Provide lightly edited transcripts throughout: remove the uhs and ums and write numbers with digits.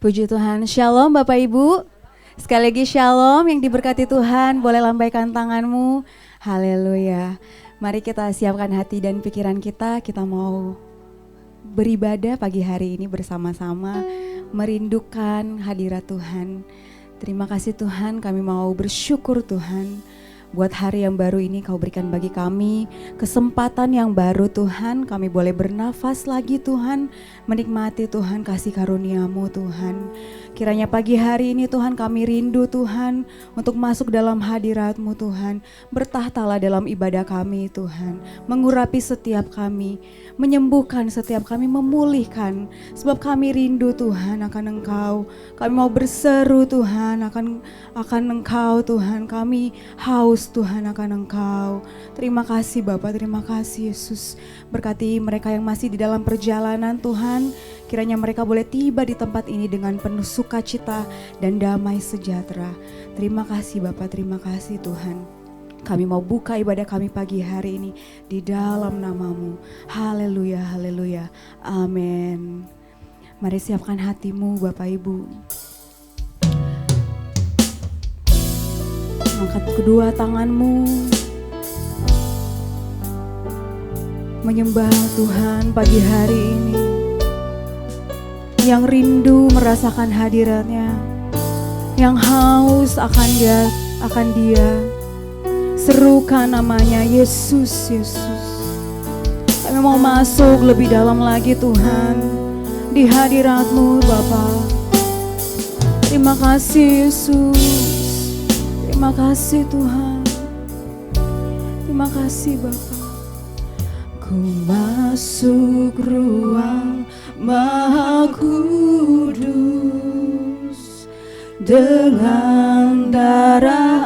Puji Tuhan, Shalom Bapak Ibu. Sekali lagi Shalom yang diberkati Tuhan, boleh lambaikan tanganmu. Haleluya. Mari kita siapkan hati dan pikiran kita mau beribadah pagi hari ini bersama-sama, merindukan hadirat Tuhan. Terima kasih Tuhan, kami mau bersyukur Tuhan. Buat hari yang baru ini Kau berikan bagi kami kesempatan yang baru Tuhan. Kami boleh bernafas lagi Tuhan, menikmati Tuhan kasih karunia-Mu Tuhan. Kiranya pagi hari ini Tuhan kami rindu Tuhan untuk masuk dalam hadirat-Mu Tuhan. Bertahtalah dalam ibadah kami Tuhan, mengurapi setiap kami, menyembuhkan setiap kami, memulihkan. Sebab kami rindu Tuhan akan Engkau. Kami mau berseru Tuhan akan Engkau Tuhan. Kami haus Tuhan akan Engkau. Terima kasih Bapa, terima kasih Yesus. Berkati mereka yang masih di dalam perjalanan Tuhan. Kiranya mereka boleh tiba di tempat ini dengan penuh sukacita dan damai sejahtera. Terima kasih Bapa, terima kasih Tuhan. Kami mau buka ibadah kami pagi hari ini di dalam nama-Mu. Haleluya, haleluya. Amin. Mari siapkan hatimu Bapak Ibu. Angkat kedua tanganmu, menyembah Tuhan pagi hari ini. Yang rindu merasakan hadirat-Nya, yang haus akan Dia, serukan namanya Yesus, Yesus. Kami mau masuk lebih dalam lagi Tuhan di hadirat-Mu Bapa. Terima kasih Yesus. Terima kasih Tuhan, terima kasih Bapa. Ku masuk ruang Maha Kudus dengan darah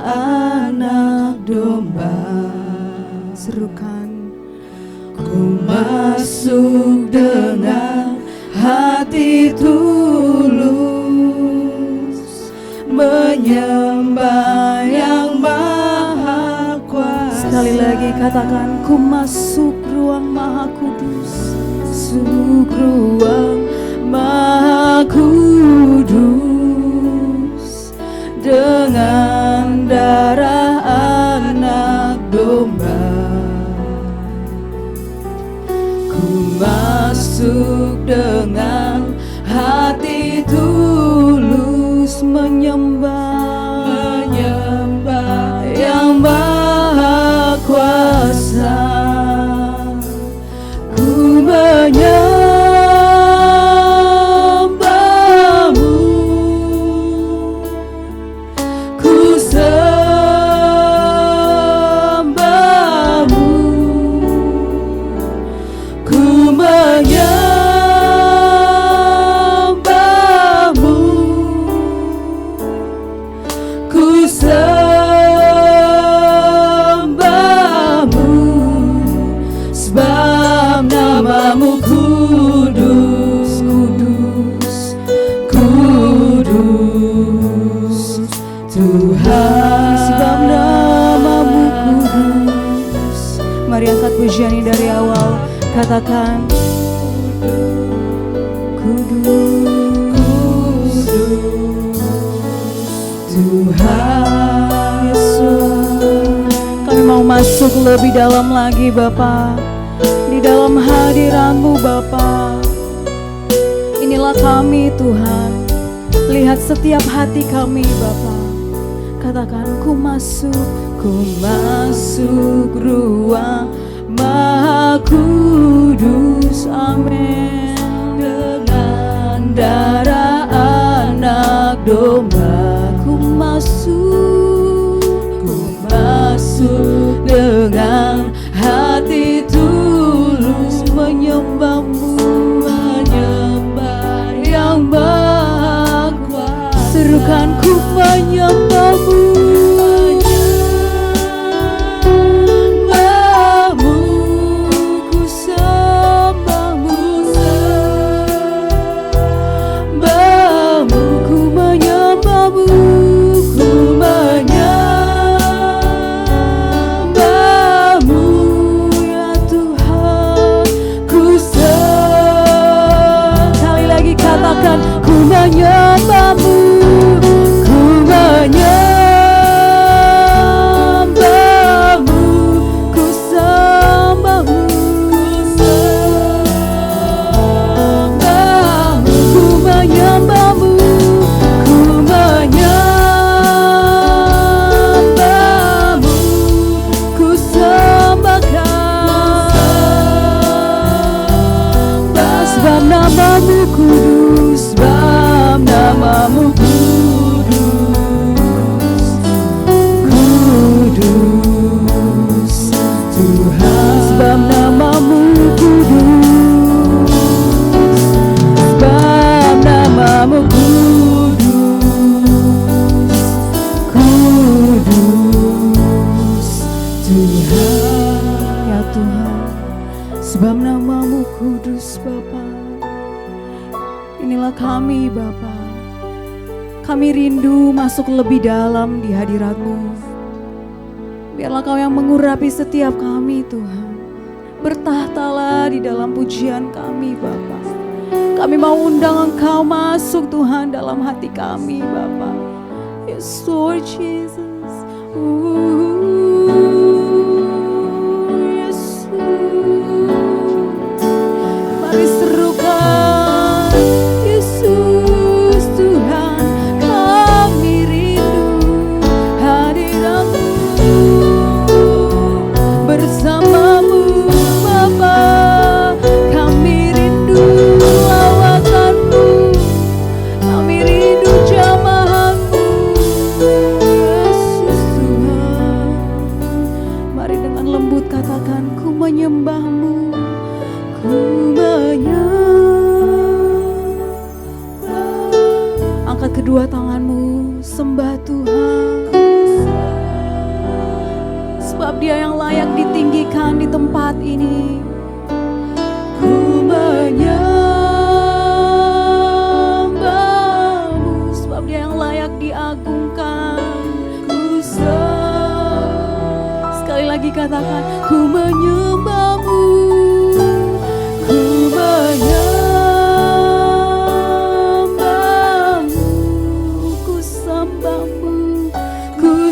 anak domba. Serukan. Ku masuk dengan hati tulus, menyembah yang maha kuasa. Sekali lagi katakan, ku masuk ruang Maha Kudus. Masuk ruang Maha Kudus dengan darah anak domba. Ku masuk dengan hati tulus, menyembah yang maha kuasa. Ku menyembah-Mu, ku sembah-Mu, ku menyembah-Mu, ku sembah-Mu, sebab nama-Mu kudus, kudus, kudus Tuhan. Sebab nama-Mu kudus. Mari angkat pujian ini dari awal. Katakan, kudus, kudus Tuhan Yesus. Kami mau masuk lebih dalam lagi Bapa, di dalam hadirat-Mu Bapa. Inilah kami Tuhan, lihat setiap hati kami Bapa. Katakan, ku masuk ruang Maha Kudus. Amin. Dengan darah anak domba. Ku masuk dengan hati tulus, menyembah-Mu, menyembah yang maha kuasa. Serukan, ku menyembah-Mu, menyembah-Mu, ku sembah-Mu, sembah-Mu, ku menyembah-Mu, ku menyembah-Mu ya Tuhan, ku sembah. Sekali lagi katakan, ku menyembah. Kami rindu masuk lebih dalam di hadirat-Mu. Biarlah Kau yang mengurapi setiap kami Tuhan. Bertahtalah di dalam pujian kami Bapa. Kami mau undang Engkau masuk Tuhan dalam hati kami Bapa. Yes Lord Jesus. Yesus. Mari serukan Yesus Tuhan. Kami rindu hadirat-Mu. Bersama-Mu Bapa, kami rindu lawatan-Mu, kami rindu jamahan-Mu, Yesus Tuhan. Mari dengan lembut katakan, ku menyembah-Mu, ku menyembah. Angkat kedua tangan-Mu, sembah Tuhan. Sebab Dia yang layak ditinggikan di tempat ini. Ku menyembah-Mu, sebab Dia yang layak diagungkan. Sekali lagi katakan, ku menyembah-Mu, ku menyembah-Mu, ku sembah-Mu, ku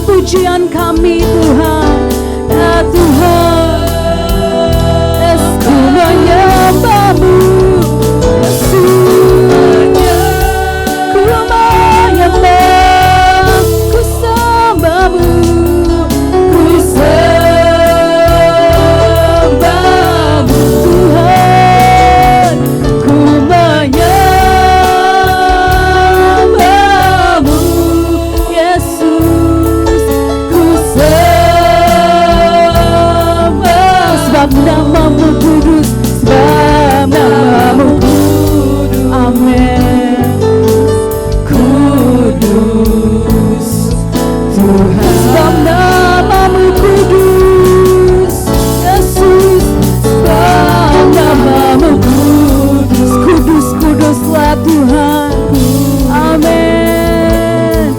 pujian kami Tuhan, ya Tuhan. Yes, ku menyembah-Mu, Yesus. Ku menyembah, ku sembah-Mu, ku sembah-Mu Tuhan. Ku menyembah-Mu, Yesus. Sebab nama-Mu kudus, sebab nama-Mu kudus, amin. Kudus Tuhan, sebab nama-Mu kudus, Yesus. Sebab nama-Mu kudus, kudus, kuduslah Tuhan, amin.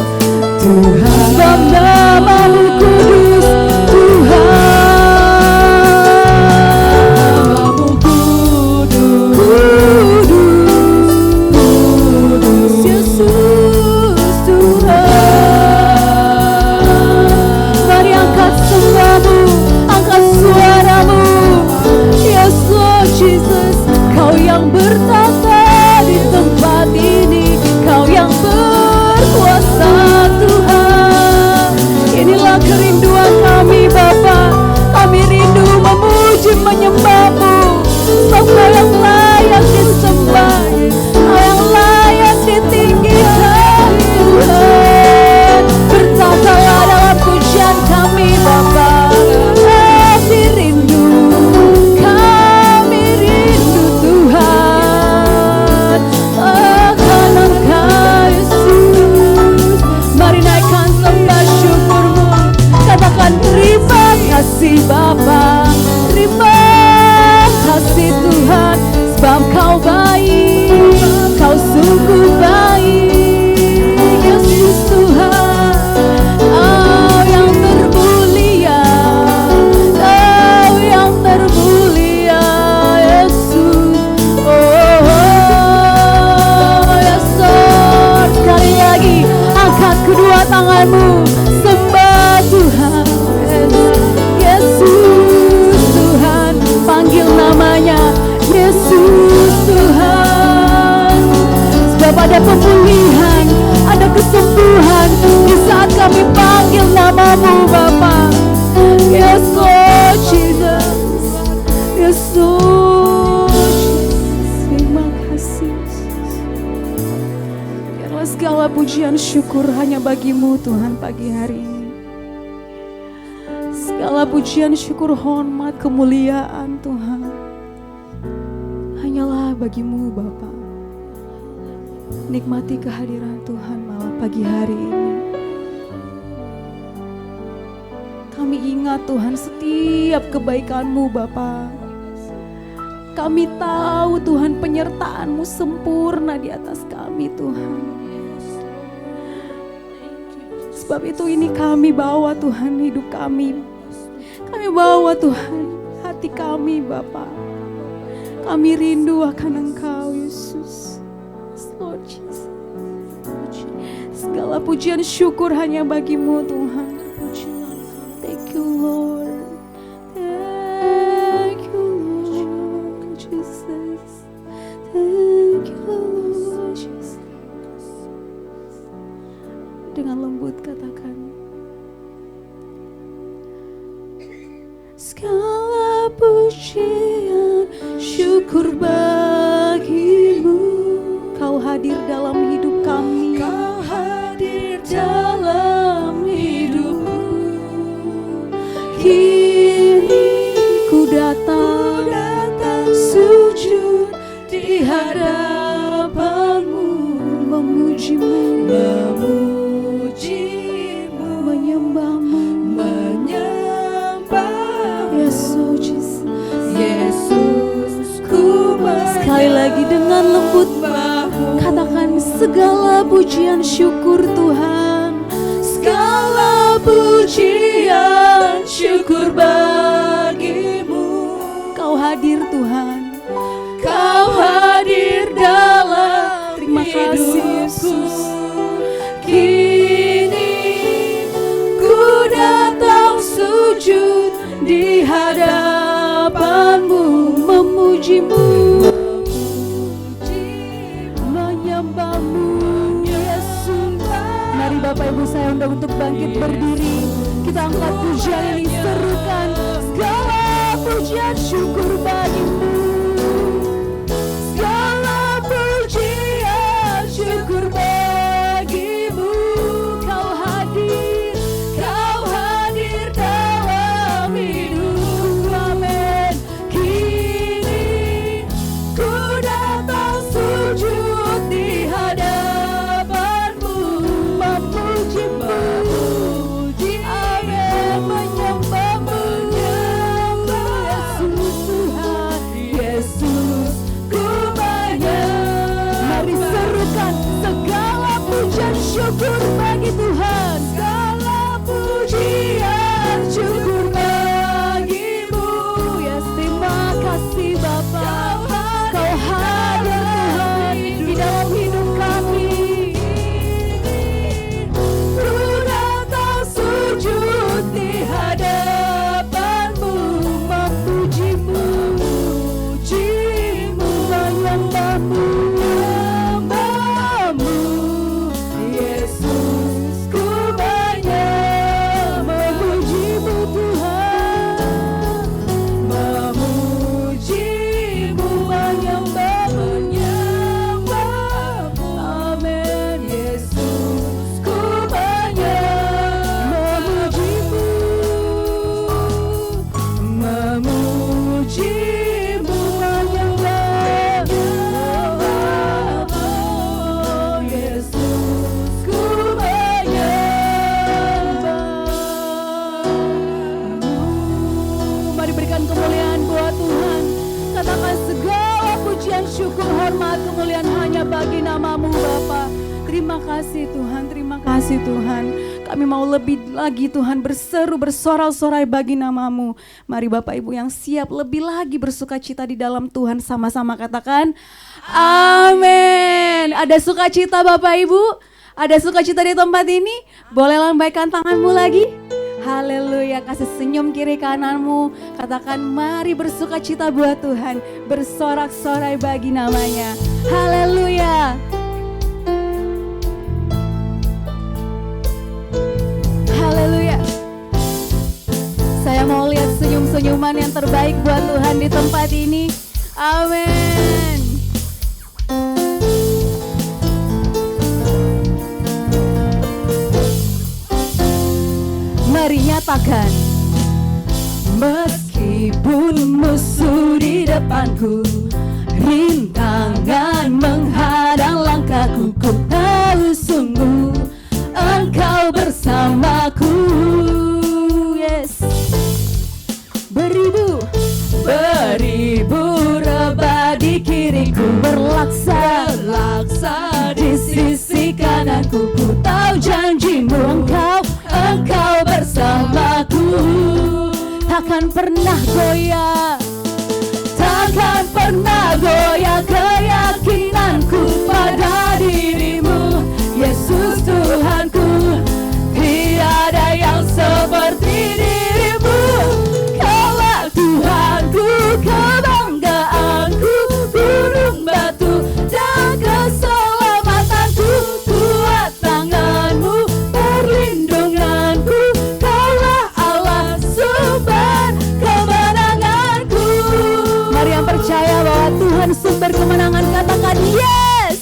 Tuhan, sebab nama-Mu kudus, Tuhan. Bertata di tempat ini, Kau yang berkuasa Tuhan. Inilah kerinduan kami Bapa. Kami rindu memuji menyembah-Mu. Kau yang layak disembah, Kau yang layak ditinggikan Tuhan. Bertatalah dalam pujian kami Bapa. Kami rindu Tuhan. Akan Engkau Yesus. Mari naikkan sembah syukur-Mu. Katakan terima kasih Bapa, terima kasih Tuhan. Sebab Kau baik, Kau sungguh baik, Yesus Tuhan. Kau yang termulia, Kau yang termulia, Yesus. Yesus. Sekali lagi angkat kedua tanganmu, sembah Tuhan, Yesus. pujian syukur hanya bagimu Tuhan pagi hari ini. Segala pujian syukur hormat kemuliaan Tuhan hanyalah bagimu Bapa. Nikmati kehadiran Tuhan malam pagi hari ini. Kami ingat Tuhan setiap kebaikan-Mu Bapa. Kami tahu Tuhan penyertaan-Mu sempurna di atas kami Tuhan. Sebab itu ini kami bawa Tuhan hidup kami. Kami bawa Tuhan hati kami Bapa. Kami rindu akan Engkau Yesus. Lord Jesus. Segala pujian syukur hanya bagimu Tuhan. Thank you Lord. Thank you Lord Jesus. Thank you Lord Jesus. Dengan lembut katakan. Segala pujian syukur bagimu. Kau hadir dalam hidup kami. Kau hadir dalam hidupku. Kini ku datang sujud di hadapanmu, memujimu, menyembahmu, Yesus. Yesus ku Sekali lagi dengan lembut katakan segala pujian syukur Tuhan. segala pujian syukur bagimu. Kau hadir Tuhan. Kau hadir dalam Terima kasih hidupku. Yesus. Kini ku datang sujud di hadapanmu, Memujimu, menyembahmu Yesus. Mari Bapak Ibu saya undang untuk bangkit berdiri. Kita angkat pujian ini, serukan segala pujian syukur bagimu. segala pujian syukur bagimu. Kau hadir dalam hidupku. Amin. Kini ku datang sujud di hadapanmu, Memujimu, amin, menyembahmu, Yesus Tuhan. Yesus ku menyembah. Mari serukan segala pujian syukur bagi Tuhan. Segala pujian syukur bagimu. Yes, terima kasih Bapa. Kau hadir Tuhan di dalam hidup kami. Ku datang sujud di hadapanmu, Memujimu, menyembahmu, Yesus ku memujimu Tuhan. memujimu, menyembahmu, amin. Yesus ku Memujimu, memujimu, menyembahmu, Yesus ku menyembahmu. Mari berikan kemuliaan buat Tuhan. Katakan segala pujian syukur hormat kemuliaan hanya bagi namamu Bapa. Terima kasih Tuhan, terima kasih Tuhan. Kami mau lebih lagi Tuhan berseru bersorak-sorai bagi namamu. Mari Bapak Ibu yang siap lebih lagi bersuka cita di dalam Tuhan, sama-sama katakan amin. Ada sukacita Bapak Ibu? Ada sukacita di tempat ini? Boleh lambaikan tanganmu lagi? Haleluya, kasih senyum kiri kananmu. Katakan mari bersuka cita buat Tuhan, bersorak-sorai bagi namanya. Haleluya. Haleluya. Saya mau lihat senyum-senyuman yang terbaik buat Tuhan di tempat ini. Amin. Katakan, meskipun musuh di depanku, rintangan menghadang langkahku, ku tahu sungguh Engkau bersamaku. yes. Beribu rebah di kiriku, berlaksa di sisi kananku, ku tahu janjimu, Engkau bersamaku. takkan pernah goyah, Takkan pernah goyah keyakinanku pada dirimu, Yesus Tuhanku. Tiada yang seperti dirimu. Kaulah Tuhanku, kebanggaanku, gunung batu dan keselamatanku. Kuat tanganmu, perlindunganku, Kaulah Allah sumber kemenanganku. mari yang percaya bahwa Tuhan sumber kemenangan, katakan yes.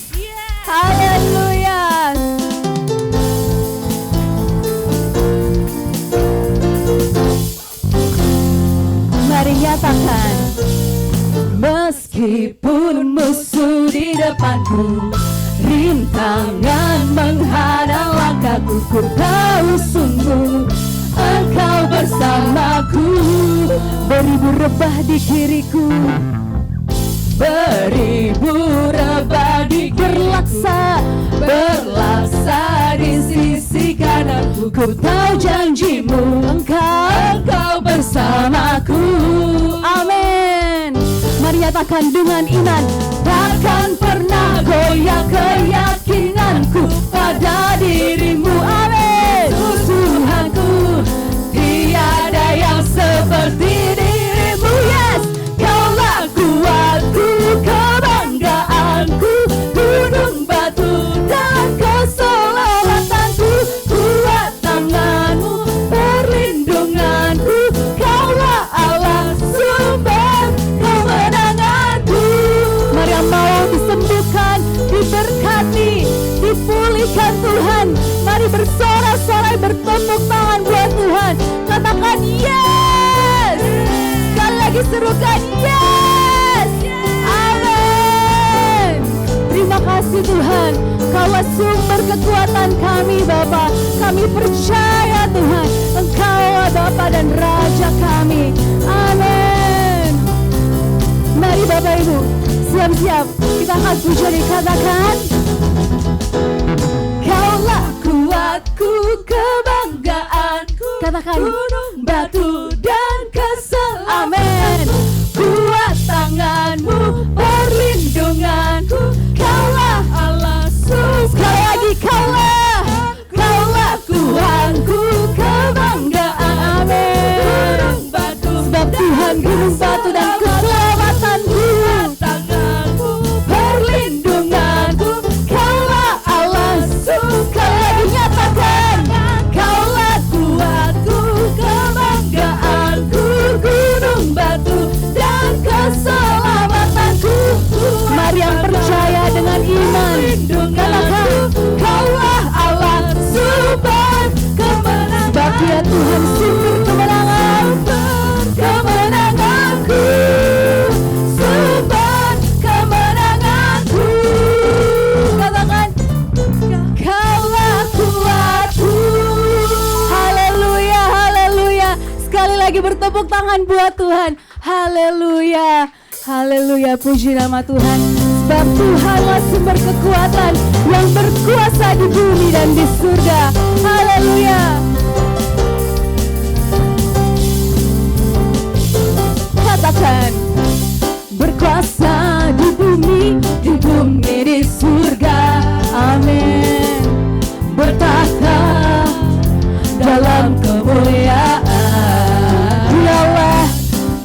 Haleluya. Mari nyatakan, Meskipun musuh di depanku, rintangan menghadang langkahku, ku tahu sungguh Engkau bersamaku. beribu rebah di kiriku, Beribu rebah di berlaksa berlaksa di sisi kananku, ku tahu janjimu, Engkau bersamaku. amin. Mari nyatakan dengan iman, Takkan pernah goyah keyakinanku pada dirimu, amin. Tuhanku, tiada yang seperti dirimu, yes. Kaulah kuatku, kebanggaanku, gunung batu dan keselamatanku. Kuat tanganmu, perlindunganku, Kaulah Allah sumber kemenanganku. mari yang mau disembuhkan, diberkati, dipulihkan Tuhan, mari bersorak-sorai, bertepuk tangan buat Tuhan. Katakan yes. Sekali lagi serukan yes. Amin. Terima kasih Tuhan, Kaulah sumber kekuatan kami Bapa. Kami percaya Tuhan, Engkaulah Bapa dan Raja kami. Amin. Mari Bapak Ibu, siap-siap, kita akan puja, dikatakan Kaulah kuatku, kebanggaanku, Katakan, gunung batu dan keselamatan. amin. Kuat tanganmu, perlindunganku, Kaulah Allah sumber. Sekali lagi, Kaulah Tuhanku, kebanggaan, Amin. gunung batu Sebab Tuhan gunung batu dan keselamatanku. tanganmu, perlindunganku, Kaulah Allah sumber. Sekali lagi nyatakan, Kaulah kuatku, kebanggaanku, gunung batu dan keselamatanku. mari yang percaya dengan iman, katakan, Kaulah Allah sumber kemenangan. sebab Dia Tuhan sumber kemenangan. Kemenanganku, sumber kemenanganku. Katakan, Kaulah kuatku. haleluya, haleluya. Sekali lagi bertepuk tangan buat Tuhan. Haleluya, haleluya, puji nama Tuhan. Sebab Tuhanlah sumber kekuatan yang berkuasa di bumi dan di surga. Haleluya. Katakan, berkuasa di bumi di surga. Amin. Bertahta dalam kemuliaan.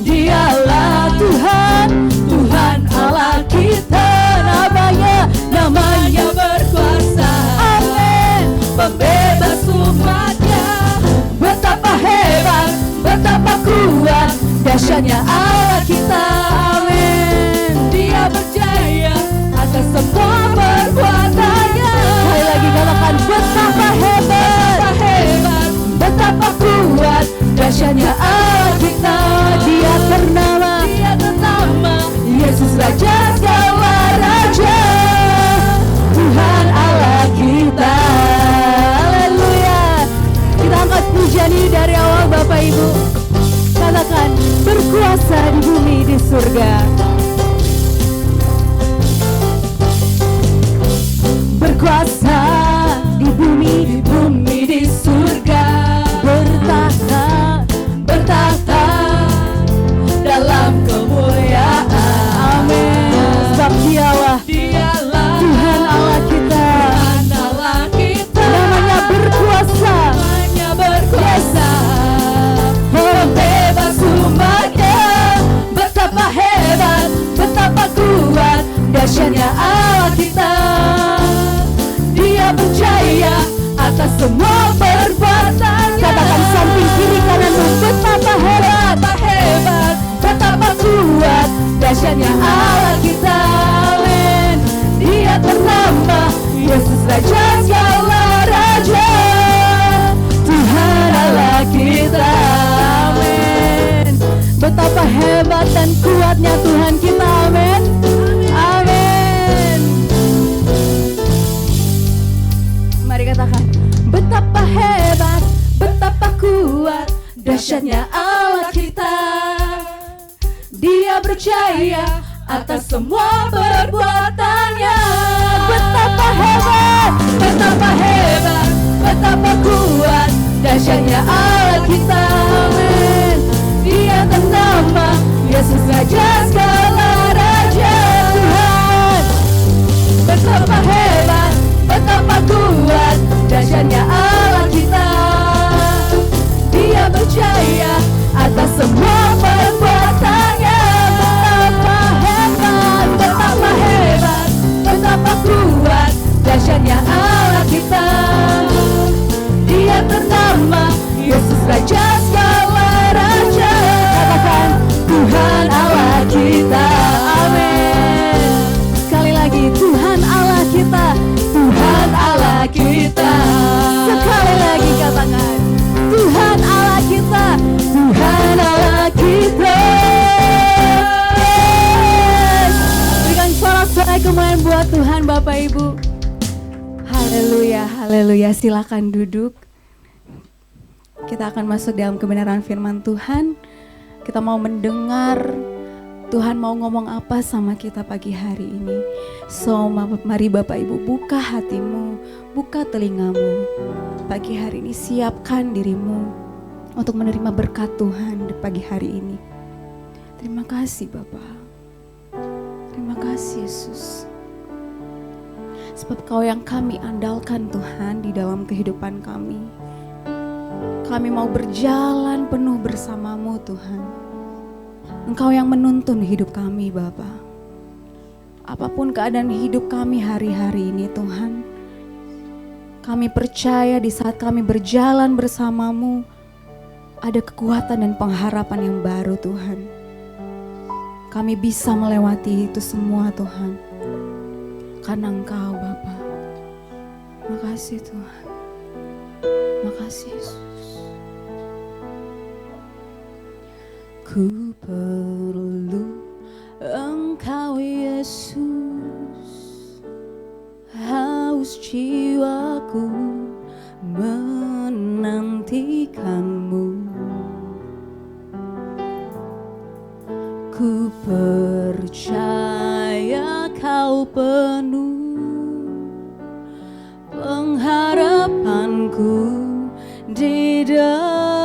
Dialah Tuhan, Tuhan Allah kita. Namanya Berkuasa, amin. pembebas umatnya. Betapa hebat, betapa kuat, dahsyatnya Allah kita. Amin. Dia berjaya atas semua perbuatannya. Sekali lagi katakan, betapa hebat, Betapa hebat, betapa kuat, dahsyatnya Allah kita. Dia ternama Yesus Raja segala raja, Tuhan Allah kita. Haleluya. Kita angkat pujian ini dari awal Bapak Ibu. Katakan, berkuasa di bumi di surga. Berkuasa di bumi di surga. Bertahta dalam kemuliaan. Amin. Sebab dialah Tuhan Allah kita. Namanya berkuasa. Bebas umatnya. Betapa hebat, betapa kuat, dahsyatnya Allah kita. Dia percaya atas semua perbuatannya. Katakan samping kiri kananmu, betapa hebat, betapa kuat, dahsyatnya Allah kita. Amin. Dia ternama Yesus Raja segala raja, Tuhan Allah kita. Amin. Betapa hebat dan kuatnya Tuhan kita. Amin. Amin. Mari katakan, betapa hebat, betapa kuat, dahsyatnya Allah kita. Dia percaya atas semua perbuatannya. Betapa hebat, betapa kuat, dahsyatnya Allah kita. Amin. Dia ternama Yesus Raja segala raja, Tuhan. Betapa hebat, betapa kuat, dahsyatnya Allah kita. Dia percaya atas semua perbuatannya. Betapa hebat, betapa kuat, dahsyatnya Allah kita. Dia ternama Yesus Raja segala raja. Katakan, Tuhan Allah kita. Amin. Sekali lagi, Tuhan Allah kita. Tuhan Allah kita. Sekali lagi katakan, Tuhan Allah kita. Tuhan Allah kita. Berikan sorak-sorai kemuliaan buat Tuhan Bapak Ibu. Haleluya, haleluya. Silakan duduk. Kita akan masuk dalam kebenaran firman Tuhan. Kita mau mendengar Tuhan mau ngomong apa sama kita pagi hari ini. So, mari Bapak Ibu buka hatimu, buka telingamu. Pagi hari ini siapkan dirimu untuk menerima berkat Tuhan di pagi hari ini. Terima kasih Bapak. Terima kasih Yesus. Sebab Kau yang kami andalkan Tuhan di dalam kehidupan kami. Kami mau berjalan penuh bersama-Mu Tuhan. Engkau yang menuntun hidup kami Bapa. Apapun keadaan hidup kami hari-hari ini Tuhan, kami percaya di saat kami berjalan bersama-Mu, ada kekuatan dan pengharapan yang baru Tuhan. Kami bisa melewati itu semua Tuhan, karena Engkau Bapa. Makasih Tuhan. Makasih Yesus. Ku perlu Engkau Yesus, haus jiwaku menantikan-Mu. Ku percaya Kau penuh pengharapanku di dalam-Mu.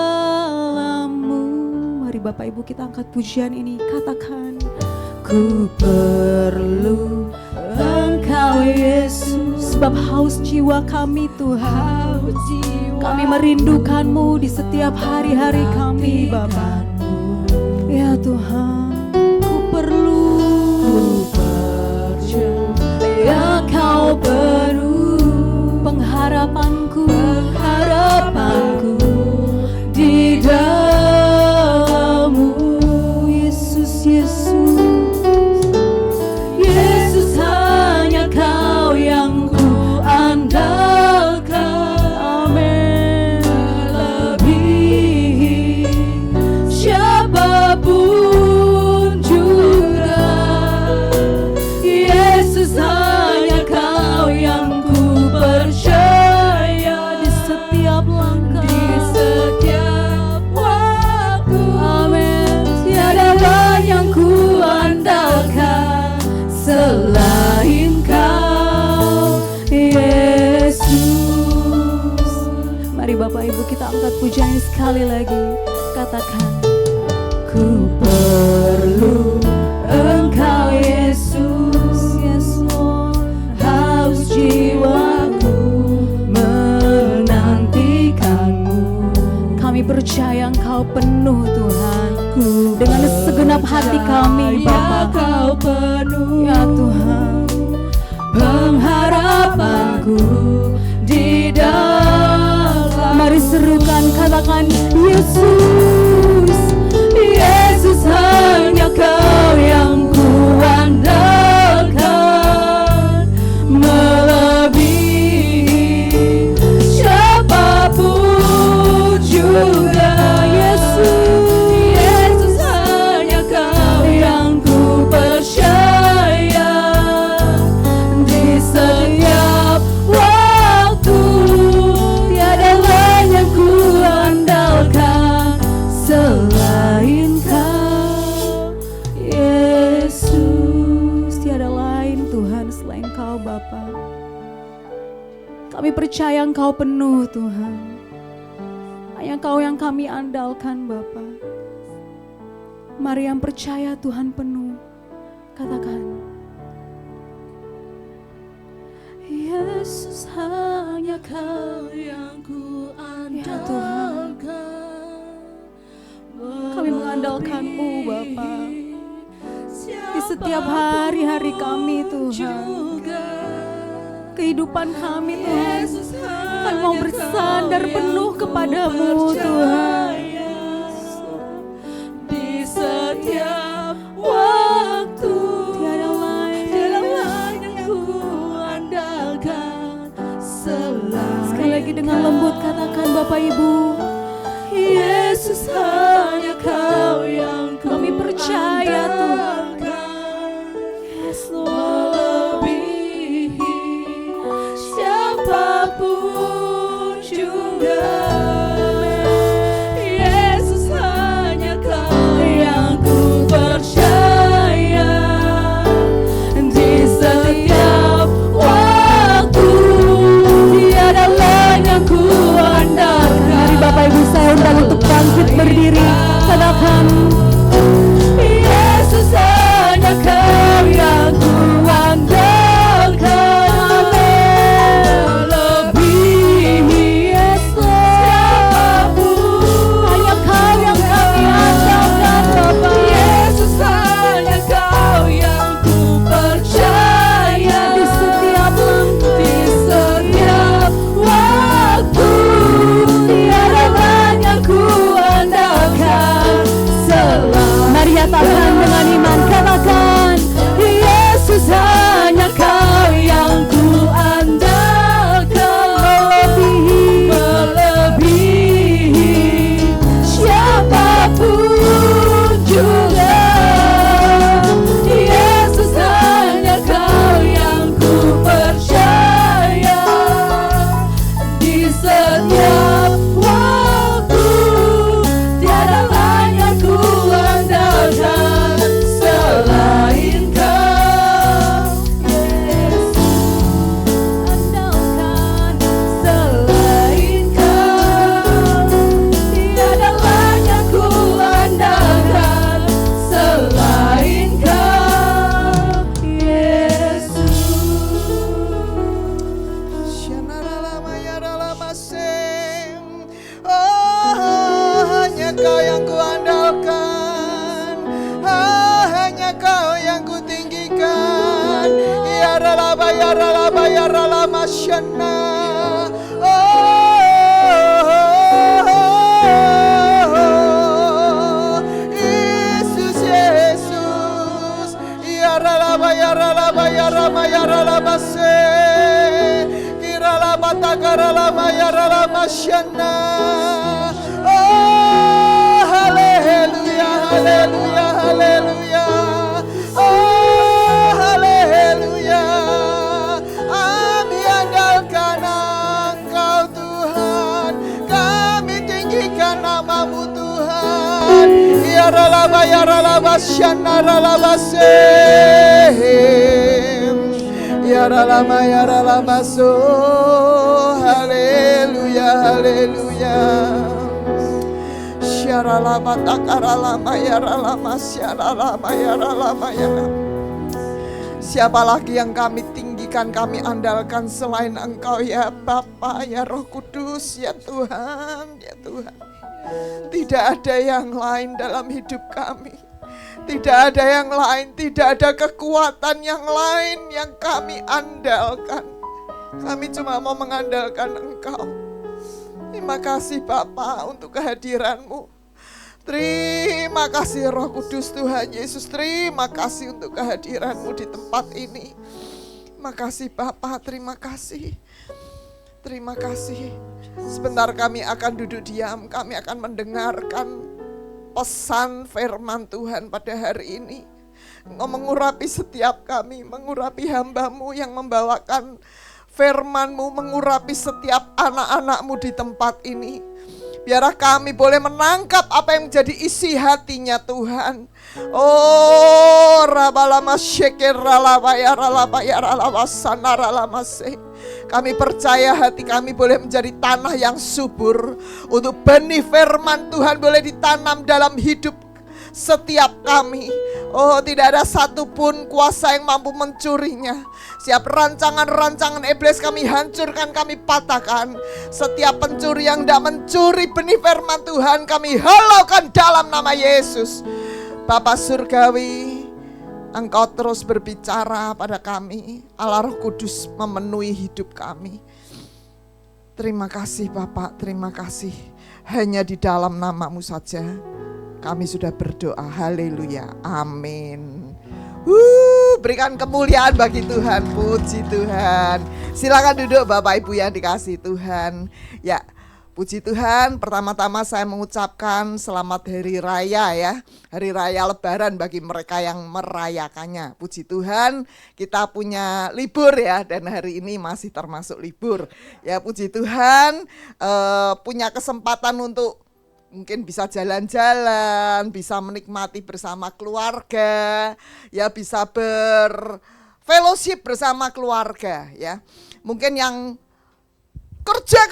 Mari Bapak Ibu kita angkat pujian ini, katakan, ku perlu Engkau Yesus. Sebab haus jiwa kami Tuhan, kami merindukan-Mu di setiap hari-hari kami Bapa. Ya Tuhan, ku percaya Kau penuh pengharapanku di dalam-Mu. Yesus, Yesus hanya Kau yang ku andalkan. Amin. Lebih angkat pujian ini sekali lagi. Katakan, ku perlu Engkau Yesus, yes Lord. Haus jiwaku menantikanmu. Kami percaya Engkau penuh Tuhan. Dengan segenap hati kami Bapa, Kau penuh ya Tuhan. Pengharapanku di dalam. Mari serukan, katakan, Yesus, Yesus hanya Kau yang kuandalkan, melebihi siapapun juga. Yesus, Yesus hanya Kau yang ku percaya. Di setiap waktu tiada lain yang ku andalkan selain Kau Yesus. Tiada lain Tuhan selain Kau Bapa. Kami percaya Engkau penuh Tuhan. Hanya Kau yang kami andalkan Bapa. Mari yang percaya Tuhan penuh, katakan, Yesus hanya Kau yang ku andalkan. Ya Tuhan, kami mengandalkan-Mu Bapa. Di setiap hari-hari kami Tuhan, kehidupan kami Tuhan, kami mau bersandar penuh kepadamu Tuhan. Di setiap waktu tiada lain yang ku andalkan selain. Sekali lagi dengan lembut katakan Bapak Ibu, Yesus hanya Kau yang kami percaya Tuhan. Yes Lord, melebihi siapapun juga. Yesus hanya Kau yang ku percaya. Di setiap waktu tiada lain yang ku andalkan. Mari Bapak Ibu saya undang untuk bangkit berdiri. Katakan, Yesus hanya Kau yang ku andalkan, melebihi siapapun. Hanya Kau yang kami andalkan Bapa. Yesus hanya Kau yang ku percaya. Di setiap waktu tiada lain yang ku andalkan selain. Mari nyatakan dengan iman, katakan, Yesus hanya Kau yang ku andalkan, melebihi siapapun juga. Yesus hanya Kau yang ku percaya. Di setiap waktu tiada lain yang ku andalkan selain Kau. Yesus andalkan selain Kau. Tiada lain yang ku andalkan selain Kau. Yesus. Oh, hanya Kau yang kuandalkan, hanya Kau yang kutinggikan. Ya ralaba ya ralaba ya ralama syana. Yesus Yesus. Ya ralaba ya ralaba ya rama ya ralaba se. Kiralama takaralama ya ralama syana. Oh, haleluya, haleluya, haleluya. Oh, haleluya. Kami andalkan Engkau Tuhan. Kami tinggikan nama-Mu Tuhan. Ya ralaba syana ralaba sem. Ya ralama so. Haleluya, haleluya. Yaralama takaralama yaralama syaralama yaralama yaralama. Siapa lagi yang kami tinggikan, kami andalkan selain Engkau ya Bapa, ya Roh Kudus, ya Tuhan, ya Tuhan. Tidak ada yang lain dalam hidup kami. Tidak ada yang lain, tidak ada kekuatan yang lain yang kami andalkan. Kami cuma mau mengandalkan Engkau. Terima kasih Bapa untuk kehadiran-Mu. Terima kasih Roh Kudus Tuhan Yesus. Terima kasih untuk kehadiran-Mu di tempat ini. Terima kasih Bapa, terima kasih. Terima kasih. Sebentar kami akan duduk diam, kami akan mendengarkan pesan firman Tuhan pada hari ini. Engkau mengurapi setiap kami, mengurapi hamba-Mu yang membawakan firman-Mu, mengurapi setiap anak-anak-Mu di tempat ini. Biarlah kami boleh menangkap apa yang menjadi isi hatinya Tuhan. Oh, rabalama syeker ralaba ya ralaba ya ralaba sanaralama se. Kami percaya hati kami boleh menjadi tanah yang subur untuk benih firman Tuhan boleh ditanam dalam hidup setiap kami. Oh, tidak ada satupun kuasa yang mampu mencurinya. Setiap rancangan-rancangan iblis kami hancurkan, kami patahkan. Setiap pencuri yang tidak mencuri benih firman Tuhan kami halaukan dalam nama Yesus. Bapa Surgawi, Engkau terus berbicara pada kami. Allah Roh Kudus memenuhi hidup kami. Terima kasih Bapak, terima kasih. Hanya di dalam nama-Mu saja kami sudah berdoa. Haleluya, amin. Berikan kemuliaan bagi Tuhan, puji Tuhan. Silakan duduk Bapak Ibu yang dikasihi Tuhan. Ya, puji Tuhan, pertama-tama saya mengucapkan selamat Hari Raya ya. Hari Raya Lebaran bagi mereka yang merayakannya. Puji Tuhan, kita punya libur ya, dan hari ini masih termasuk libur. Ya, puji Tuhan, punya kesempatan untuk mungkin bisa jalan-jalan, bisa menikmati bersama keluarga, ya bisa berfellowship bersama keluarga ya. Mungkin yang kerja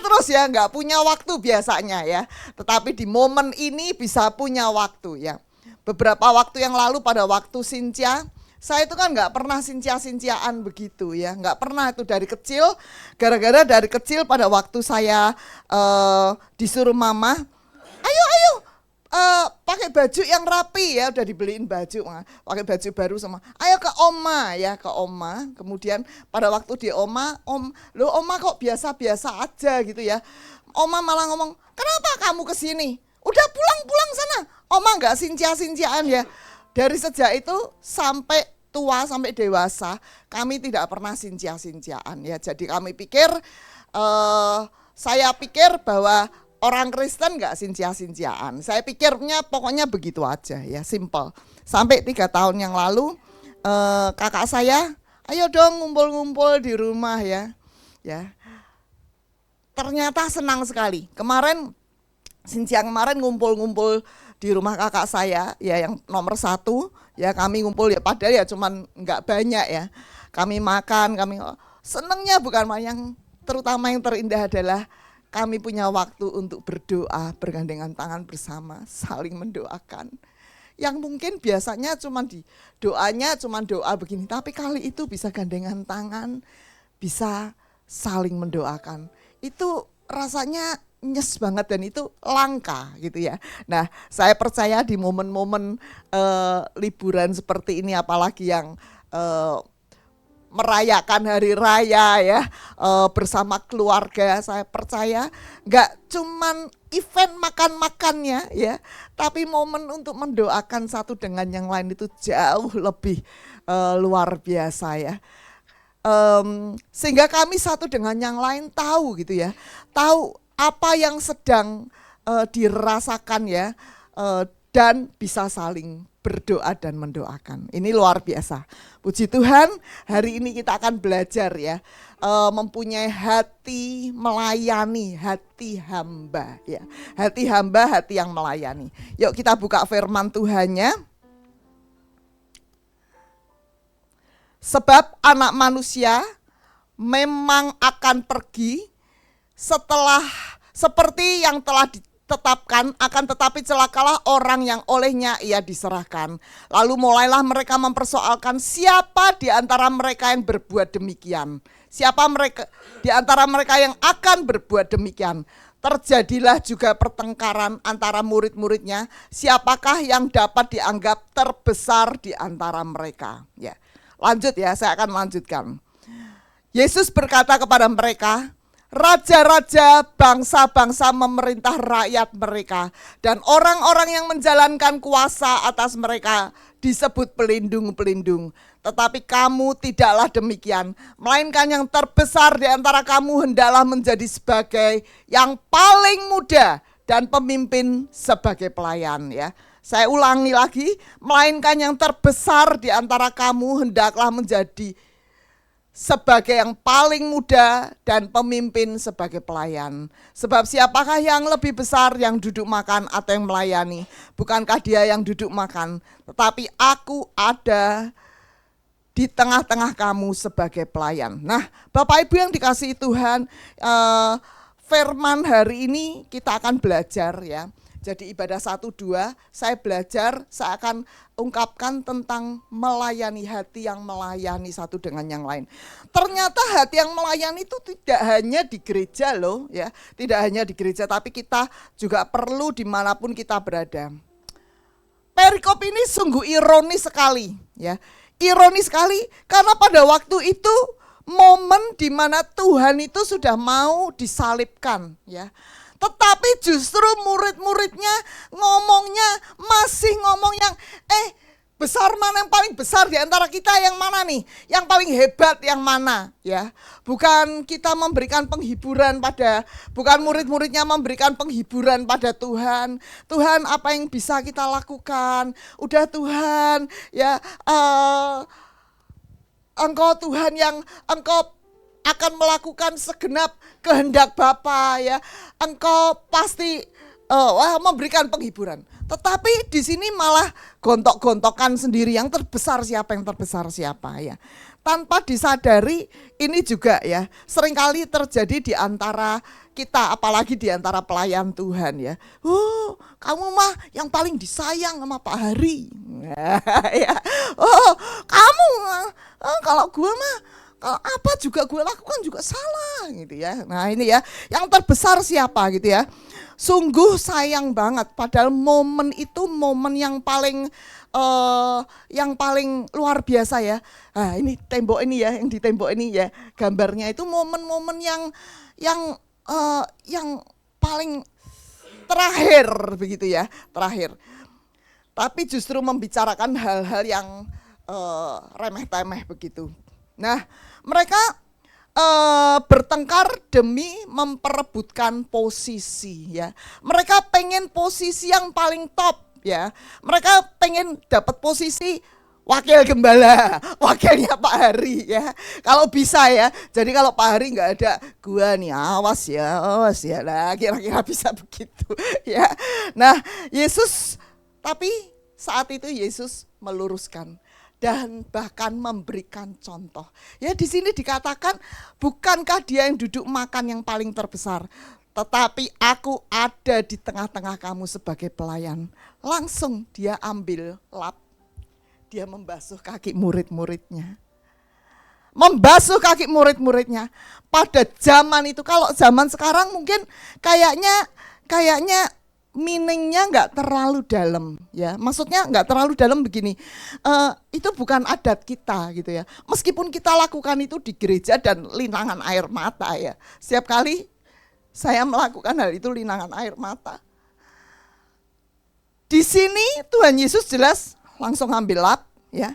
terus ya, nggak punya waktu biasanya ya. Tetapi di momen ini bisa punya waktu ya. Beberapa waktu yang lalu pada waktu Sintia, saya itu kan nggak pernah sincia-sinciaan begitu ya, nggak pernah itu dari kecil. Gara-gara dari kecil pada waktu saya disuruh mama, ayo pakai baju yang rapi ya, udah dibeliin baju, pakai baju baru sama, ayo ke oma ya, ke oma. Kemudian pada waktu di oma, oma kok biasa-biasa aja gitu ya. Oma malah ngomong, kenapa kamu kesini? Udah pulang sana. Oma nggak sincia-sinciaan ya. Dari sejak itu sampai tua, sampai dewasa, kami tidak pernah sincia-sinciaan ya. Jadi kami pikir, saya pikir bahwa orang Kristen gak sincia-sinciaan. Saya pikirnya pokoknya begitu aja ya, simple. Sampai 3 tahun yang lalu, kakak saya, ayo dong ngumpul-ngumpul di rumah ya. Ternyata senang sekali. Siang kemarin ngumpul-ngumpul di rumah kakak saya ya, yang nomor 1 ya, kami ngumpul ya, padahal ya cuman nggak banyak ya. Kami makan, kami senengnya bukan main, yang terutama yang terindah adalah kami punya waktu untuk berdoa, bergandengan tangan bersama, saling mendoakan. Yang mungkin biasanya cuman doanya cuman doa begini, tapi kali itu bisa gandengan tangan, bisa saling mendoakan. Itu rasanya nyes banget dan itu langka gitu ya. Nah, saya percaya di momen-momen liburan seperti ini, apalagi yang merayakan hari raya ya, bersama keluarga, saya percaya nggak cuman event makan-makannya ya, tapi momen untuk mendoakan satu dengan yang lain itu jauh lebih luar biasa ya. Sehingga kami satu dengan yang lain tahu gitu ya, tahu apa yang sedang dirasakan ya, dan bisa saling berdoa dan mendoakan. Ini luar biasa. Puji Tuhan, hari ini kita akan belajar ya, mempunyai hati melayani, hati hamba ya. Hati hamba, hati yang melayani. Yuk kita buka firman Tuhannya. Sebab anak manusia memang akan pergi seperti yang telah ditetapkan, akan tetapi celakalah orang yang olehnya ia diserahkan. Lalu mulailah mereka mempersoalkan siapa di antara mereka yang berbuat demikian. Siapa mereka di antara mereka yang akan berbuat demikian. Terjadilah juga pertengkaran antara murid-muridnya, siapakah yang dapat dianggap terbesar di antara mereka. Ya. Lanjut ya, saya akan lanjutkan. Yesus berkata kepada mereka, raja-raja bangsa-bangsa memerintah rakyat mereka, dan orang-orang yang menjalankan kuasa atas mereka disebut pelindung-pelindung. Tetapi kamu tidaklah demikian, melainkan yang terbesar di antara kamu hendaklah menjadi sebagai yang paling muda dan pemimpin sebagai pelayan. Ya, saya ulangi lagi, melainkan yang terbesar di antara kamu hendaklah menjadi sebagai yang paling muda dan pemimpin sebagai pelayan. Sebab siapakah yang lebih besar, yang duduk makan atau yang melayani? Bukankah dia yang duduk makan? Tetapi aku ada di tengah-tengah kamu sebagai pelayan. Nah, Bapak Ibu yang dikasihi Tuhan, firman hari ini kita akan belajar ya. Jadi ibadah 1-2 saya belajar, saya akan ungkapkan tentang melayani, hati yang melayani satu dengan yang lain. Ternyata hati yang melayani itu tidak hanya di gereja loh ya, tidak hanya di gereja, tapi kita juga perlu dimanapun kita berada. Perikop ini sungguh ironis sekali ya, ironis sekali karena pada waktu itu momen di mana Tuhan itu sudah mau disalibkan ya. Tetapi justru murid-muridnya ngomongnya masih ngomong yang besar mana, yang paling besar di antara kita yang mana nih? Yang paling hebat yang mana ya? Bukan kita memberikan penghiburan bukan murid-muridnya memberikan penghiburan pada Tuhan. Tuhan, apa yang bisa kita lakukan? Udah Tuhan ya, Engkau Tuhan yang Engkau akan melakukan segenap kehendak Bapa ya. Engkau pasti memberikan penghiburan. Tetapi di sini malah gontok-gontokan sendiri, yang terbesar siapa, yang terbesar siapa ya. Tanpa disadari ini juga ya seringkali terjadi di antara kita, apalagi di antara pelayan Tuhan ya. Kamu mah yang paling disayang sama Pak Hari. Ya. Kamu kalau gua mah kalau apa juga gue lakukan juga salah gitu ya. Nah ini ya, yang terbesar siapa gitu ya. Sungguh sayang banget, padahal momen itu momen yang paling luar biasa ya. Nah ini tembok ini ya, yang di tembok ini ya, gambarnya itu momen-momen yang paling terakhir begitu ya, terakhir. Tapi justru membicarakan hal-hal yang remeh-temeh begitu. Nah, mereka bertengkar demi memperebutkan posisi ya. Mereka pengen posisi yang paling top ya. Mereka pengen dapat posisi wakil gembala, wakilnya Pak Hari ya. Kalau bisa ya. Jadi kalau Pak Hari nggak ada, gua nih awas ya. Nah, kira-kira bisa begitu ya. Nah, tapi saat itu Yesus meluruskan dan bahkan memberikan contoh. Ya di sini dikatakan, bukankah dia yang duduk makan yang paling terbesar, tetapi aku ada di tengah-tengah kamu sebagai pelayan. Langsung dia ambil lap, dia membasuh kaki murid-muridnya. Membasuh kaki murid-muridnya. Pada zaman itu, kalau zaman sekarang mungkin kayaknya meaningnya nggak terlalu dalam ya, maksudnya nggak terlalu dalam begini, itu bukan adat kita gitu ya, meskipun kita lakukan itu di gereja dan linangan air mata ya, setiap kali saya melakukan hal itu linangan air mata. Di sini Tuhan Yesus jelas langsung ambil lap ya,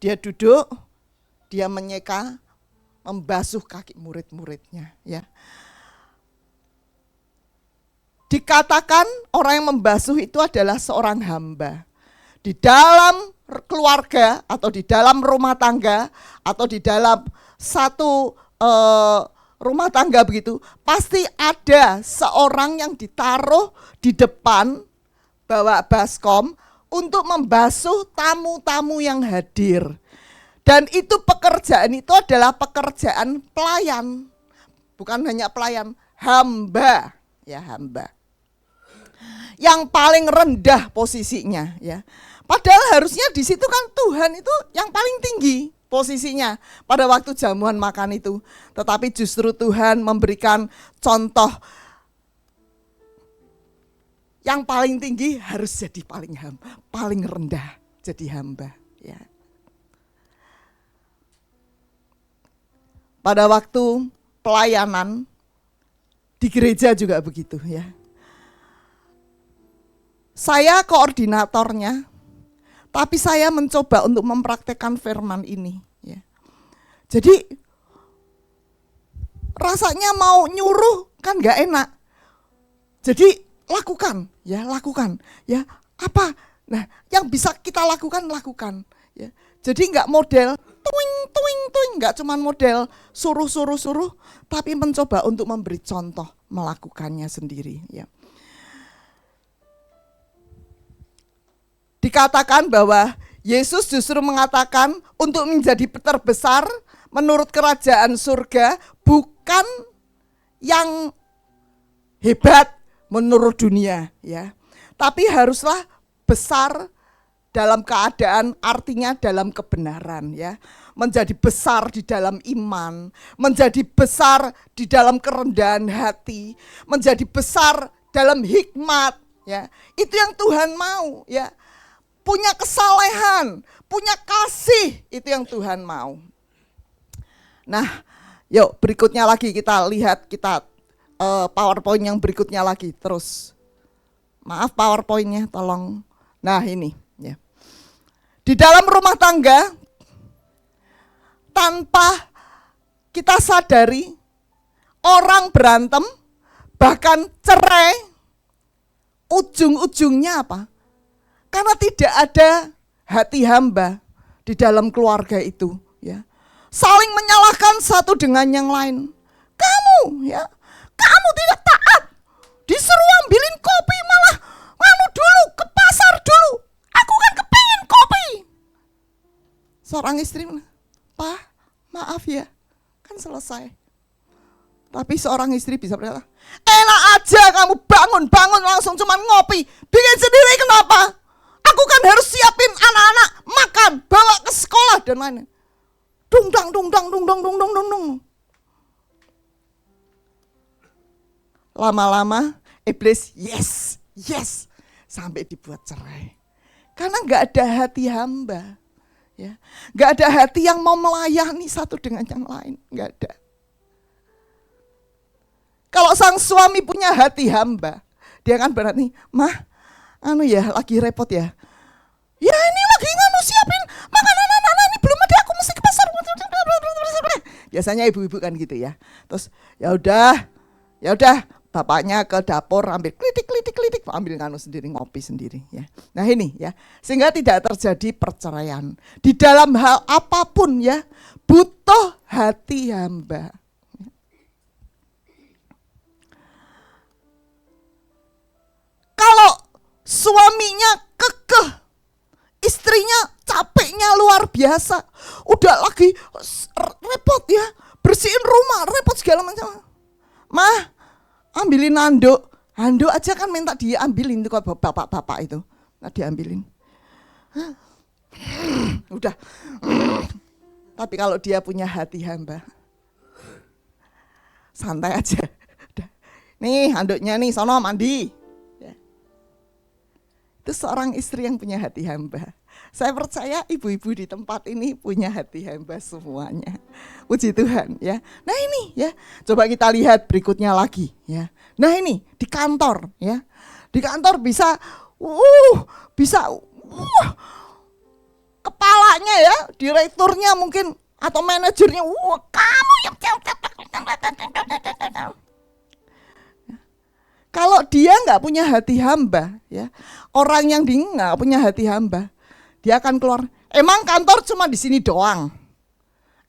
dia duduk, dia menyeka, membasuh kaki murid-muridnya ya. Dikatakan orang yang membasuh itu adalah seorang hamba. Di dalam keluarga atau di dalam rumah tangga atau di dalam satu rumah tangga begitu, pasti ada seorang yang ditaruh di depan bawa baskom untuk membasuh tamu-tamu yang hadir. Dan itu pekerjaan itu adalah pekerjaan pelayan. Bukan hanya pelayan, hamba. Ya hamba. yang paling rendah posisinya ya. Padahal harusnya di situ kan Tuhan itu yang paling tinggi posisinya pada waktu jamuan makan itu. Tetapi justru Tuhan memberikan contoh yang paling tinggi harus jadi paling rendah jadi hamba ya. Pada waktu pelayanan di gereja juga begitu ya. Saya koordinatornya, tapi saya mencoba untuk mempraktekkan firman ini ya. Jadi rasanya mau nyuruh kan gak enak. Jadi lakukan ya. Apa? Nah, yang bisa kita lakukan ya. Jadi nggak model tuing, nggak cuman model suruh, tapi mencoba untuk memberi contoh melakukannya sendiri ya. Dikatakan bahwa Yesus justru mengatakan untuk menjadi terbesar menurut kerajaan surga bukan yang hebat menurut dunia ya. Tapi haruslah besar dalam keadaan, artinya dalam kebenaran ya. Menjadi besar di dalam iman, menjadi besar di dalam kerendahan hati, menjadi besar dalam hikmat ya. Itu yang Tuhan mau ya. Punya kesalehan, punya kasih, itu yang Tuhan mau. Nah, yuk berikutnya lagi kita lihat PowerPoint yang berikutnya lagi terus. Maaf PowerPoint-nya tolong. Nah, ini ya. Di dalam rumah tangga, tanpa kita sadari, orang berantem, bahkan cerai, ujung-ujungnya apa? Karena tidak ada hati hamba di dalam keluarga itu. Ya. Saling menyalahkan satu dengan yang lain. Kamu tidak taat, disuruh ambilin kopi malah dulu ke pasar dulu. Aku kan kepingin kopi. Seorang istri, Pak, maaf ya, kan selesai. Tapi seorang istri bisa berkata, enak aja kamu bangun langsung cuman ngopi, bikin sendiri kenapa? Aku kan harus siapin anak-anak makan, bawa ke sekolah dan lain-lain. Dung dang. Lama-lama iblis yes sampai dibuat cerai. Karena nggak ada hati hamba, ya, nggak ada hati yang mau melayani satu dengan yang lain, nggak ada. Kalau sang suami punya hati hamba, dia kan berarti, lagi repot ya. Ya ini lagi siapin makanan anak-anak ini belum ada, aku mesti ke pasar. Biasanya ibu-ibu kan gitu ya. Terus ya udah. Bapaknya ke dapur ambil klitik, ambil sendiri, ngopi sendiri ya. Nah ini ya, sehingga tidak terjadi perceraian. Di dalam hal apapun ya, butuh hati hamba. Kalau suaminya kekeh, istrinya capeknya luar biasa, udah lagi repot ya, bersihin rumah, repot segala macam. Ambilin handuk aja kan minta dia ambilin tuh kalau bapak-bapak itu. Nah diambilin. Udah. Tapi kalau dia punya hati hamba, santai aja. Udah. Nih handuknya nih, sono mandi. Ya. Itu seorang istri yang punya hati hamba. Saya percaya ibu-ibu di tempat ini punya hati hamba semuanya. Puji Tuhan ya. Nah ini ya, coba kita lihat berikutnya lagi ya. Nah ini di kantor ya. Di kantor bisa kepalanya ya, direkturnya mungkin atau manajernya, kamu yang kalau dia nggak punya hati hamba ya, orang yang nggak punya hati hamba, dia akan keluar. Emang kantor cuma di sini doang?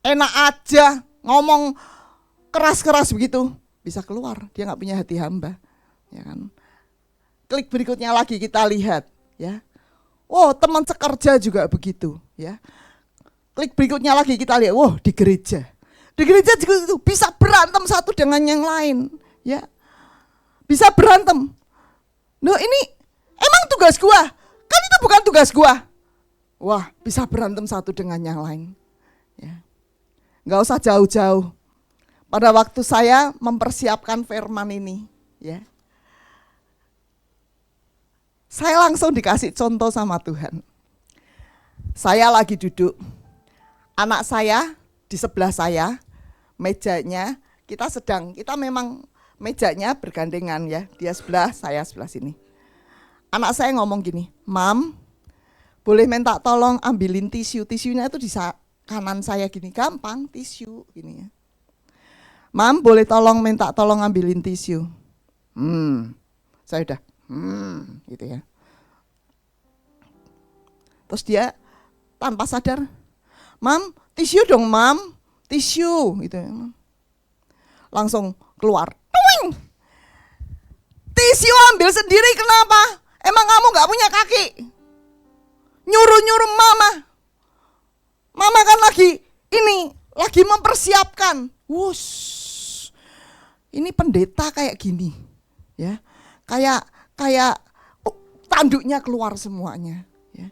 Enak aja ngomong keras-keras begitu, bisa keluar. Dia nggak punya hati hamba, ya kan? Klik berikutnya lagi kita lihat, ya. Oh, teman sekerja juga begitu, ya. Klik berikutnya lagi kita lihat. Di gereja. Di gereja juga itu bisa berantem satu dengan yang lain, ya. Bisa berantem. Loh ini emang tugas gua? Kan itu bukan tugas gua. Wah, bisa berantem satu dengan yang lain. Ya. Nggak usah jauh-jauh. Pada waktu saya mempersiapkan firman ini, ya, saya langsung dikasih contoh sama Tuhan. Saya lagi duduk, anak saya di sebelah saya, mejanya kita memang mejanya bergandengan ya, dia sebelah, saya sebelah sini. Anak saya ngomong gini, Mam, boleh minta tolong ambilin tisu, tisunya itu di kanan saya gini, gampang tisu gini ya. Mam, boleh minta tolong ambilin tisu. Saya udah, gitu ya. Terus dia tanpa sadar, Mam, tisu dong Mam, tisu gitu ya. Langsung keluar, tuing. Tisu ambil sendiri kenapa? Emang kamu gak punya kaki? Nyuruh-nyuruh mama. Mama kan lagi mempersiapkan. Wush. Ini pendeta kayak gini. Ya. Kayak tanduknya keluar semuanya, ya.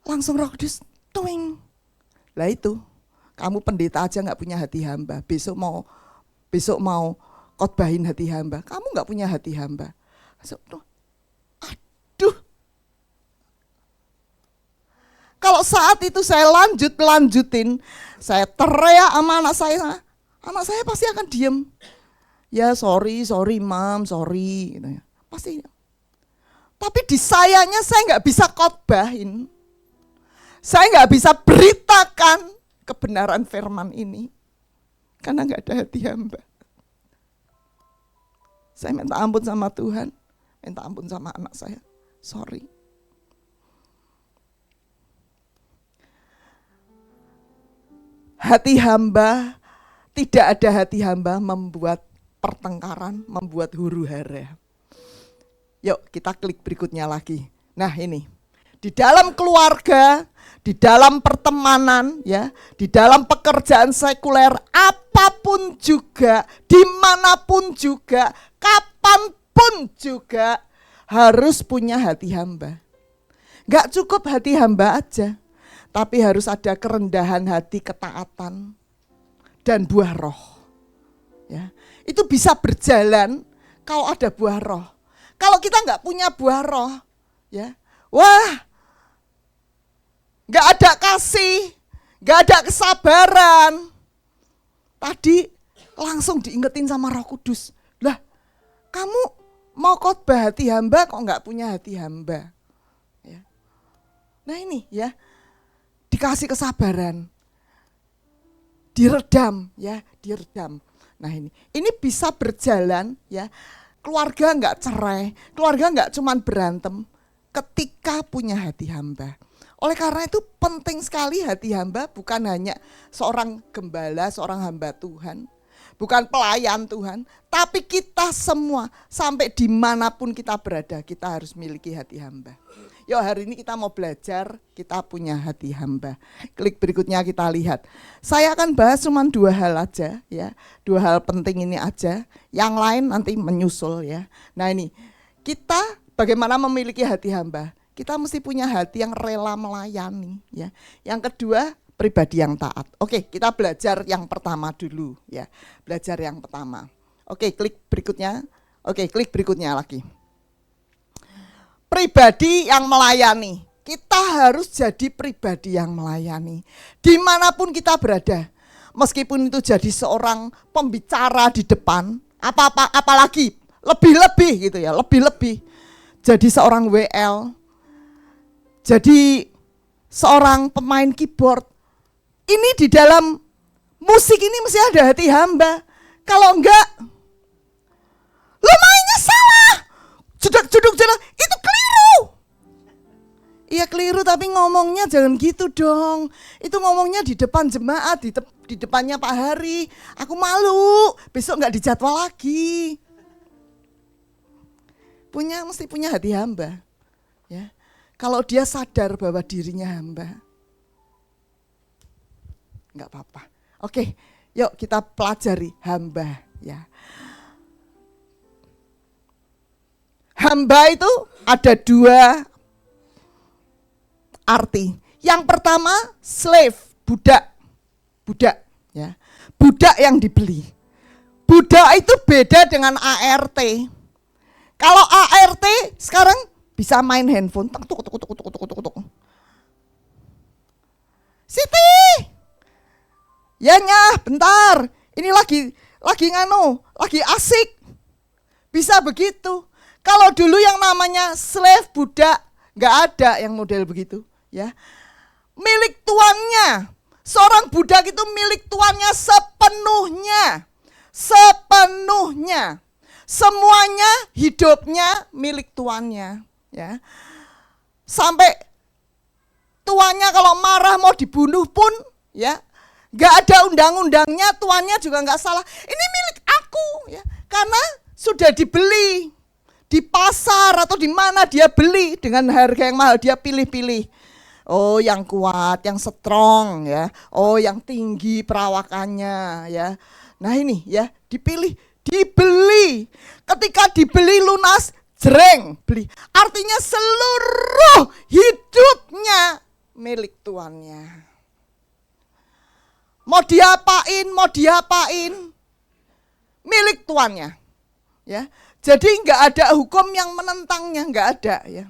Langsung Roh Kudus, tuing. Lah itu, kamu pendeta aja gak punya hati hamba. Besok mau khotbahin hati hamba. Kamu gak punya hati hamba. Aduh. Kalau saat itu saya lanjutin, saya teriak sama anak saya pasti akan diem. Ya sorry Mam, sorry. Gitu ya. Pasti. Tapi di sayanya saya gak bisa khotbahin. Saya gak bisa beritakan kebenaran firman ini. Karena gak ada hati hamba. Saya minta ampun sama Tuhan, minta ampun sama anak saya. Sorry. Hati hamba, tidak ada hati hamba membuat pertengkaran, membuat huru hara. Yuk kita klik berikutnya lagi. Nah ini, di dalam keluarga, di dalam pertemanan, ya, di dalam pekerjaan sekuler, apapun juga, dimanapun juga, kapanpun juga harus punya hati hamba. Gak cukup hati hamba aja, tapi harus ada kerendahan hati, ketaatan, dan buah roh. Ya, itu bisa berjalan kalau ada buah roh. Kalau kita gak punya buah roh, ya, wah, gak ada kasih, gak ada kesabaran. Tadi langsung diingetin sama Roh Kudus. Lah, kamu mau khotbah hati hamba kok gak punya hati hamba? Ya. Nah ini ya, dikasih kesabaran. Diredam ya, diredam. Nah ini bisa berjalan ya. Keluarga gak cerai, keluarga gak cuman berantem ketika punya hati hamba. Oleh karena itu penting sekali hati hamba, bukan hanya seorang gembala, seorang hamba Tuhan, bukan pelayan Tuhan, tapi kita semua sampai dimanapun kita berada, kita harus miliki hati hamba. Yuk hari ini kita mau belajar, kita punya hati hamba. Klik berikutnya kita lihat. Saya akan bahas cuma 2 hal aja ya, 2 hal penting ini aja, yang lain nanti menyusul ya. Nah ini, kita bagaimana memiliki hati hamba? Kita mesti punya hati yang rela melayani ya. Yang kedua, pribadi yang taat. Oke, kita belajar yang pertama dulu ya. Belajar yang pertama. Oke, klik berikutnya. Oke, klik berikutnya lagi. Pribadi yang melayani. Kita harus jadi pribadi yang melayani. Dimanapun kita berada. Meskipun itu jadi seorang pembicara di depan, apalagi lebih-lebih gitu ya, lebih-lebih. Jadi seorang WL, jadi seorang pemain keyboard. Ini di dalam musik ini mesti ada hati hamba. Kalau enggak, lo mainnya salah. Jeduk, itu keliru. Iya keliru, tapi ngomongnya jangan gitu dong. Itu ngomongnya di depan jemaat, di depannya Pak Hari. Aku malu, besok enggak dijadwal lagi. Mesti punya hati hamba. Ya. Kalau dia sadar bahwa dirinya hamba, enggak apa-apa. Oke, yuk kita pelajari hamba ya. hamba itu ada dua arti. Yang pertama slave, budak. Budak ya. Budak yang dibeli. Budak itu beda dengan ART. Kalau ART sekarang bisa main handphone. Tuk. Siti. Ya nyah, bentar. Ini lagi asik. Bisa begitu. Kalau dulu yang namanya slave, budak, nggak ada yang model begitu, ya. Milik tuannya. Seorang budak itu milik tuannya sepenuhnya. Sepenuhnya. Semuanya hidupnya milik tuannya, ya. Sampai tuannya kalau marah mau dibunuh pun, ya, nggak ada undang-undangnya, tuannya juga nggak salah. Ini milik aku, ya, karena sudah dibeli di pasar atau di mana dia beli dengan harga yang mahal, dia pilih-pilih. Oh, yang kuat, yang strong, ya. Oh, yang tinggi perawakannya, ya. Nah ini, ya, dipilih, dibeli. Ketika dibeli lunas, jreng, beli. Artinya seluruh hidupnya milik tuannya. Mau diapain, milik tuannya, ya. Jadi nggak ada hukum yang menentangnya, nggak ada, ya.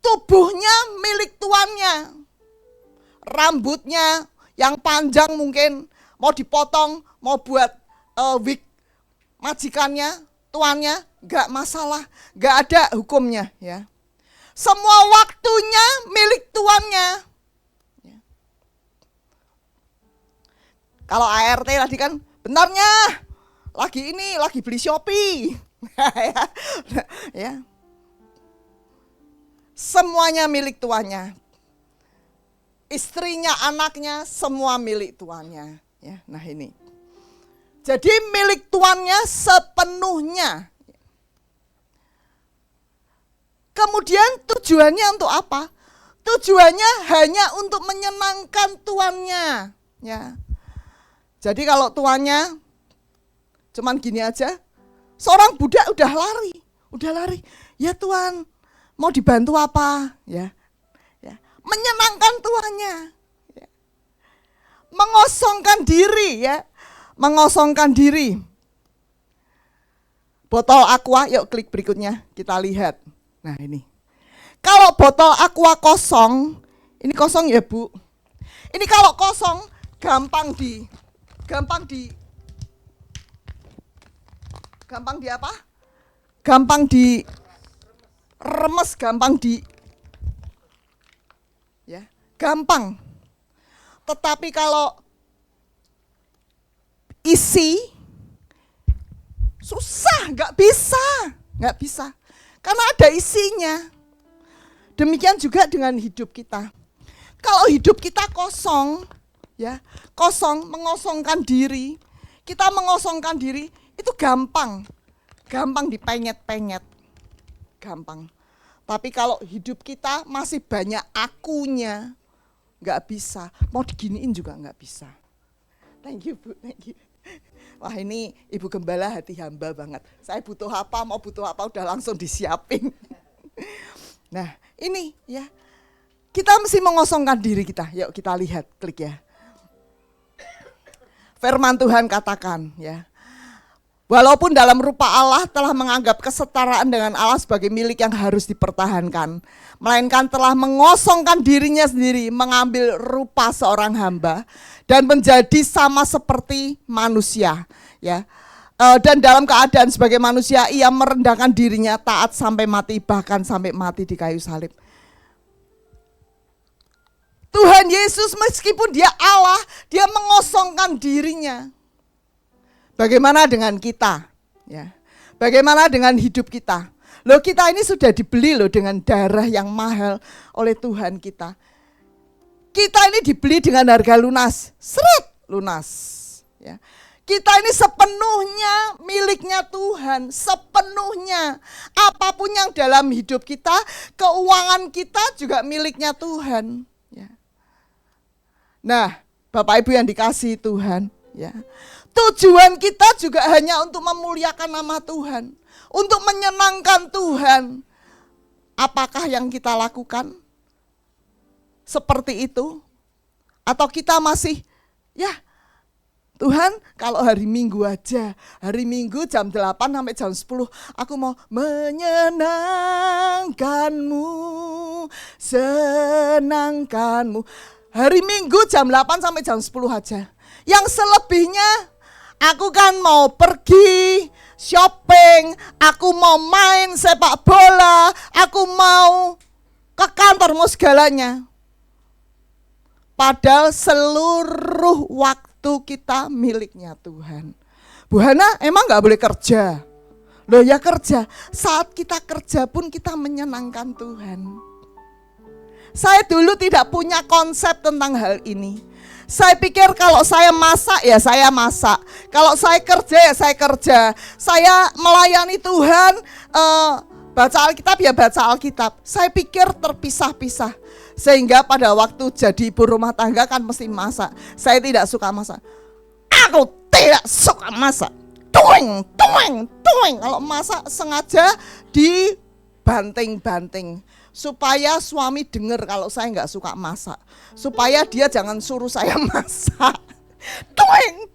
Tubuhnya milik tuannya, rambutnya yang panjang mungkin mau dipotong, mau buat wig majikannya, tuannya, nggak masalah, nggak ada hukumnya, ya. Semua waktunya milik tuannya. Ya. Kalau ART tadi kan, benarnya lagi beli Shopee, ya. Semuanya milik tuannya. Istrinya, anaknya, semua milik tuannya, ya. Nah ini. Jadi milik tuannya sepenuhnya. Kemudian tujuannya untuk apa? Tujuannya hanya untuk menyenangkan tuannya, ya. Jadi kalau tuannya cuman gini aja, seorang budak udah lari. Ya Tuan, mau dibantu apa? Ya. Menyenangkan tuannya. Ya. Mengosongkan diri, ya. Mengosongkan diri. Botol aqua, yuk klik berikutnya, kita lihat. Nah ini. Kalau botol aqua kosong, ini kosong ya Bu. Ini kalau kosong, gampang di apa? Gampang di remes, ya, gampang. Tetapi kalau isi susah, nggak bisa. Karena ada isinya. Demikian juga dengan hidup kita. Kalau hidup kita kosong, ya, mengosongkan diri. Kita mengosongkan diri itu gampang dipenyet-penyet, gampang. Tapi kalau hidup kita masih banyak akunya, nggak bisa. Mau diginiin juga nggak bisa. Thank you Bu, thank you. Wah ini Ibu Gembala hati hamba banget. Saya butuh apa udah langsung disiapin. Nah ini ya, kita mesti mengosongkan diri kita. Yuk kita lihat, klik ya. Firman Tuhan katakan ya, walaupun dalam rupa Allah telah menganggap kesetaraan dengan Allah sebagai milik yang harus dipertahankan, melainkan telah mengosongkan dirinya sendiri, mengambil rupa seorang hamba dan menjadi sama seperti manusia, ya. Dan dalam keadaan sebagai manusia ia merendahkan dirinya, taat sampai mati, bahkan sampai mati di kayu salib. Tuhan Yesus meskipun dia Allah, dia mengosongkan dirinya. Bagaimana dengan kita? Ya. Bagaimana dengan hidup kita? Loh kita ini sudah dibeli loh dengan darah yang mahal oleh Tuhan kita. Kita ini dibeli dengan harga lunas, lunas. Ya. Kita ini sepenuhnya miliknya Tuhan, sepenuhnya. Apapun yang dalam hidup kita, keuangan kita juga miliknya Tuhan. Ya. Nah, Bapak Ibu yang dikasihi Tuhan, ya. Tujuan kita juga hanya untuk memuliakan nama Tuhan. untuk menyenangkan Tuhan. Apakah yang kita lakukan seperti itu? Atau kita masih, ya Tuhan, kalau hari Minggu aja, hari Minggu jam 8 sampai jam 10, aku mau menyenangkanmu, senangkanmu. Hari Minggu jam 8 sampai jam 10 aja. Yang selebihnya, aku kan mau pergi shopping, aku mau main sepak bola, aku mau ke kantor, mau segalanya. Padahal seluruh waktu kita miliknya Tuhan. Bu Hana emang gak boleh kerja? Loh ya kerja, saat kita kerja pun kita menyenangkan Tuhan. Saya dulu tidak punya konsep tentang hal ini. Saya pikir kalau saya masak ya saya masak. Kalau saya kerja ya saya kerja. Saya melayani Tuhan, baca Alkitab ya baca Alkitab. Saya pikir terpisah-pisah. Sehingga pada waktu jadi ibu rumah tangga kan mesti masak. Saya tidak suka masak. Aku tidak suka masak. Tuing. Kalau masak sengaja dibanting-banting. Supaya suami dengar kalau saya nggak suka masak, supaya dia jangan suruh saya masak. Tuing.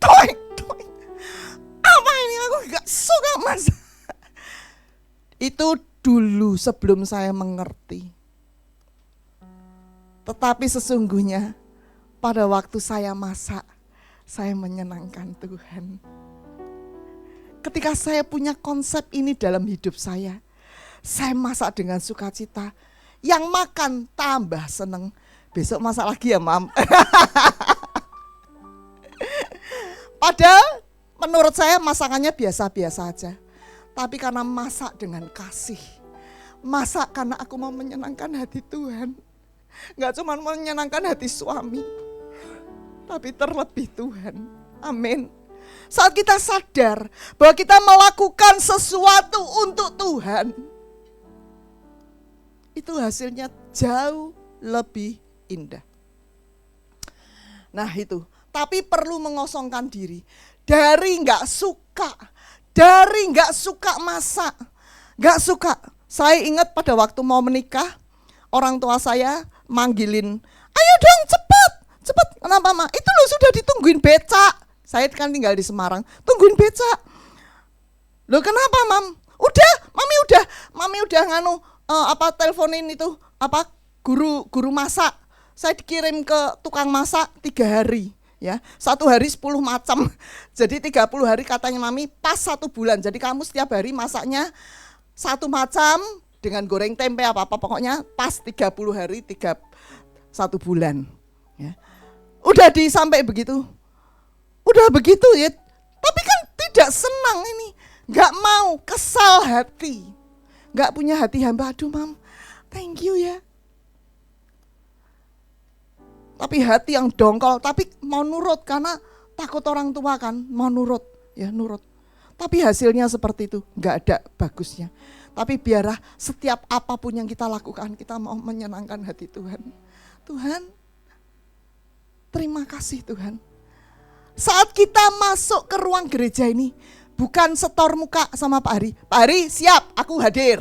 Apa ini, aku nggak suka masak. Itu dulu sebelum saya mengerti. Tetapi sesungguhnya pada waktu saya masak, saya menyenangkan Tuhan. Ketika saya punya konsep ini dalam hidup saya masak dengan sukacita. Yang makan tambah seneng. Besok masak lagi ya, Mam. Padahal menurut saya masakannya biasa-biasa aja. Tapi karena masak dengan kasih. Masak karena aku mau menyenangkan hati Tuhan. Gak cuma menyenangkan hati suami, tapi terlebih Tuhan. Amin. Saat kita sadar bahwa kita melakukan sesuatu untuk Tuhan, itu hasilnya jauh lebih indah. Nah itu, tapi perlu mengosongkan diri dari nggak suka masak, nggak suka. Saya ingat pada waktu mau menikah, orang tua saya manggilin, ayo dong cepat. Kenapa Ma? Itu loh sudah ditungguin becak. Saya kan tinggal di Semarang, tungguin becak. Loh kenapa Mam? Mami udah nganu. Teleponin itu guru masak. Saya dikirim ke tukang masak 3 hari ya. 1 hari 10 macam. Jadi 30 hari katanya Mami, pas 1 bulan. Jadi kamu setiap hari masaknya 1 macam dengan goreng tempe apa-apa, pokoknya pas 30 hari 1 bulan ya. Udah sampai begitu. Udah begitu ya. Tapi kan tidak senang ini. Enggak mau, kesal hati. Gak punya hati hamba, aduh Mam, thank you ya. Tapi hati yang dongkol, tapi mau nurut karena takut orang tua kan, mau nurut. Tapi hasilnya seperti itu, gak ada bagusnya. Tapi biarlah setiap apapun yang kita lakukan, kita mau menyenangkan hati Tuhan. Tuhan, terima kasih Tuhan. Saat kita masuk ke ruang gereja ini, bukan setor muka sama Pak Hari. Pak Hari siap, aku hadir.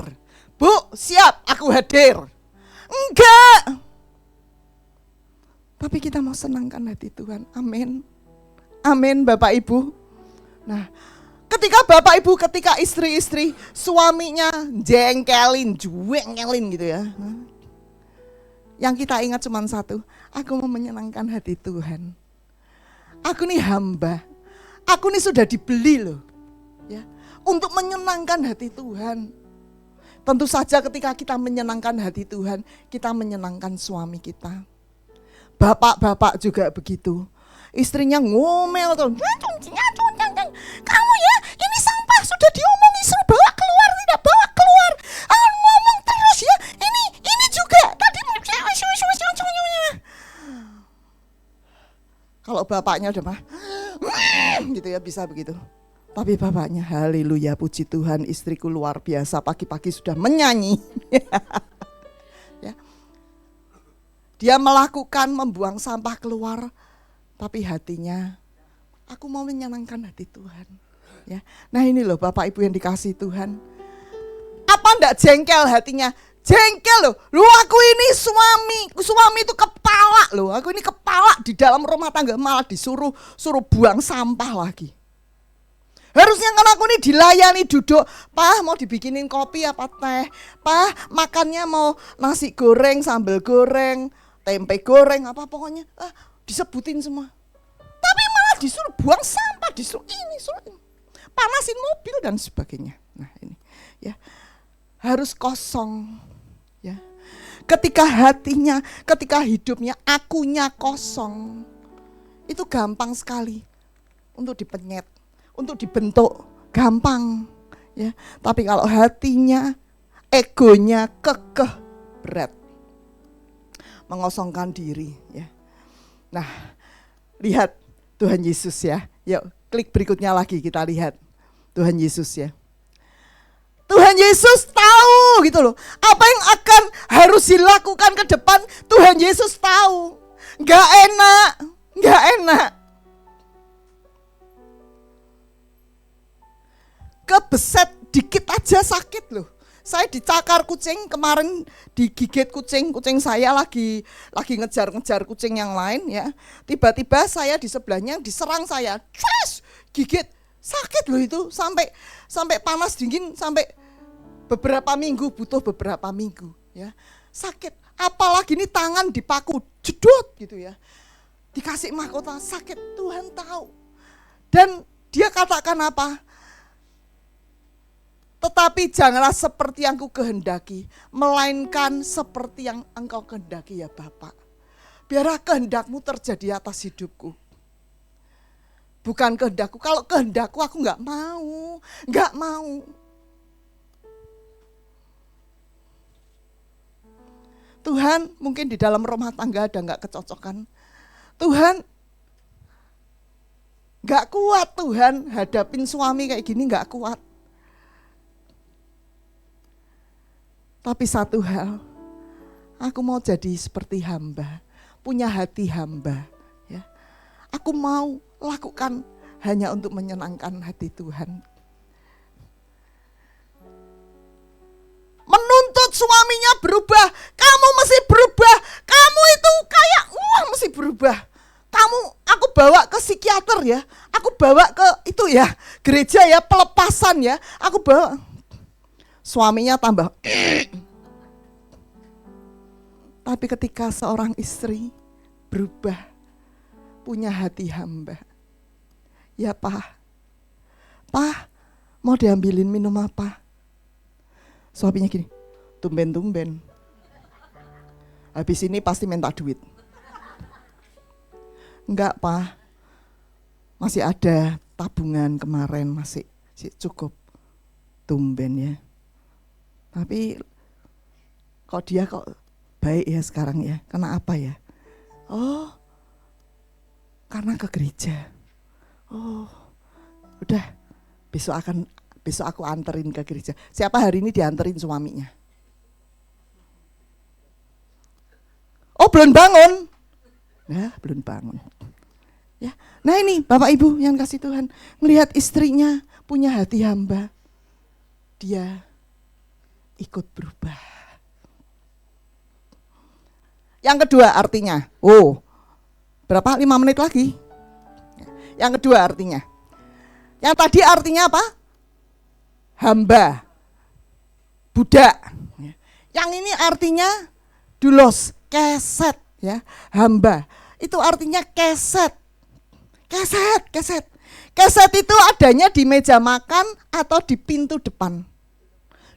Bu siap, aku hadir. Enggak. Tapi kita mau senangkan hati Tuhan. Amin. Amin Bapak Ibu. Nah, ketika istri-istri suaminya jengkelin gitu ya. Yang kita ingat cuma satu, aku mau menyenangkan hati Tuhan. Aku nih hamba. Aku nih sudah dibeli loh. Ya, untuk menyenangkan hati Tuhan. Tentu saja ketika kita menyenangkan hati Tuhan, kita menyenangkan suami kita. Bapak-bapak juga begitu. Istrinya ngomel tuh. Kamu ya, ini sampah sudah diomongin suruh bawa keluar, tidak bawa keluar. Ngomong terus ya. Ini juga tadi. Kalau bapaknya udah mah gitu ya, bisa begitu. Tapi bapaknya, haleluya, puji Tuhan, istriku luar biasa, pagi-pagi sudah menyanyi. Ya. Dia melakukan membuang sampah keluar, tapi hatinya, aku mau menyenangkan hati Tuhan. Ya. Nah ini loh Bapak Ibu yang dikasihi Tuhan, enggak jengkel hatinya? Jengkel loh. Lu aku ini suami itu kepala loh. Aku ini kepala di dalam rumah tangga malah suruh buang sampah lagi. Harusnya kan aku ini dilayani duduk. Pak mau dibikinin kopi apa teh? Pak makannya mau nasi goreng, sambal goreng, tempe goreng apa pokoknya. Disebutin semua. Tapi malah disuruh buang sampah, disuruh ini, panasin mobil dan sebagainya. Nah ini ya harus kosong ya. Ketika hatinya, ketika hidupnya akunya kosong, itu gampang sekali untuk dipenyet, untuk dibentuk, gampang ya. Tapi kalau hatinya, egonya kekeh, berat, mengosongkan diri ya. Nah, lihat Tuhan Yesus ya. Yuk, klik berikutnya lagi kita lihat Tuhan Yesus ya. Tuhan Yesus tahu gitu loh. Apa yang akan harus dilakukan ke depan, Tuhan Yesus tahu. Gak enak. Kebeset dikit aja sakit loh. Saya dicakar kucing kemarin, digigit kucing saya lagi ngejar kucing yang lain ya. Tiba-tiba saya di sebelahnya diserang saya. Cus, gigit. Sakit loh itu sampai panas dingin sampai butuh beberapa minggu ya. Sakit. Apalagi ini tangan dipaku jedot gitu ya. Dikasih mahkota sakit, Tuhan tahu. Dan dia katakan apa? Tetapi janganlah seperti yang ku kehendaki, melainkan seperti yang engkau kehendaki ya Bapak. Biarlah kehendakmu terjadi atas hidupku. Bukan kehendakku, kalau kehendakku aku gak mau. Tuhan mungkin di dalam rumah tangga ada gak kecocokan. Tuhan gak kuat Tuhan, hadapin suami kayak gini gak kuat. Tapi satu hal, aku mau jadi seperti hamba, punya hati hamba. Ya. Aku mau lakukan hanya untuk menyenangkan hati Tuhan. Menuntut suaminya berubah, kamu mesti berubah, kamu itu kayak mesti berubah. Aku bawa ke psikiater ya, aku bawa ke itu ya, gereja ya, pelepasan ya, aku bawa. Suaminya tambah. Tapi ketika seorang istri berubah, punya hati hamba. Ya Pak, mau diambilin minum apa? Suaminya gini, tumben. Habis ini pasti minta duit. Enggak Pak, masih ada tabungan kemarin, masih cukup. Tumben ya. Tapi dia baik ya sekarang ya, karena apa ya? Oh, karena ke gereja. Oh, udah besok aku anterin ke gereja. Siapa hari ini dianterin suaminya? Oh, belum bangun. Ya, belum bangun. Ya. Nah ini Bapak Ibu yang kasih Tuhan, melihat istrinya punya hati hamba. Dia ikut berubah. Yang kedua artinya, berapa? 5 menit lagi. Yang kedua artinya. Yang tadi artinya apa? Hamba, budak. Yang ini artinya dulos, keset ya, hamba. Itu artinya keset. Keset itu adanya di meja makan atau di pintu depan.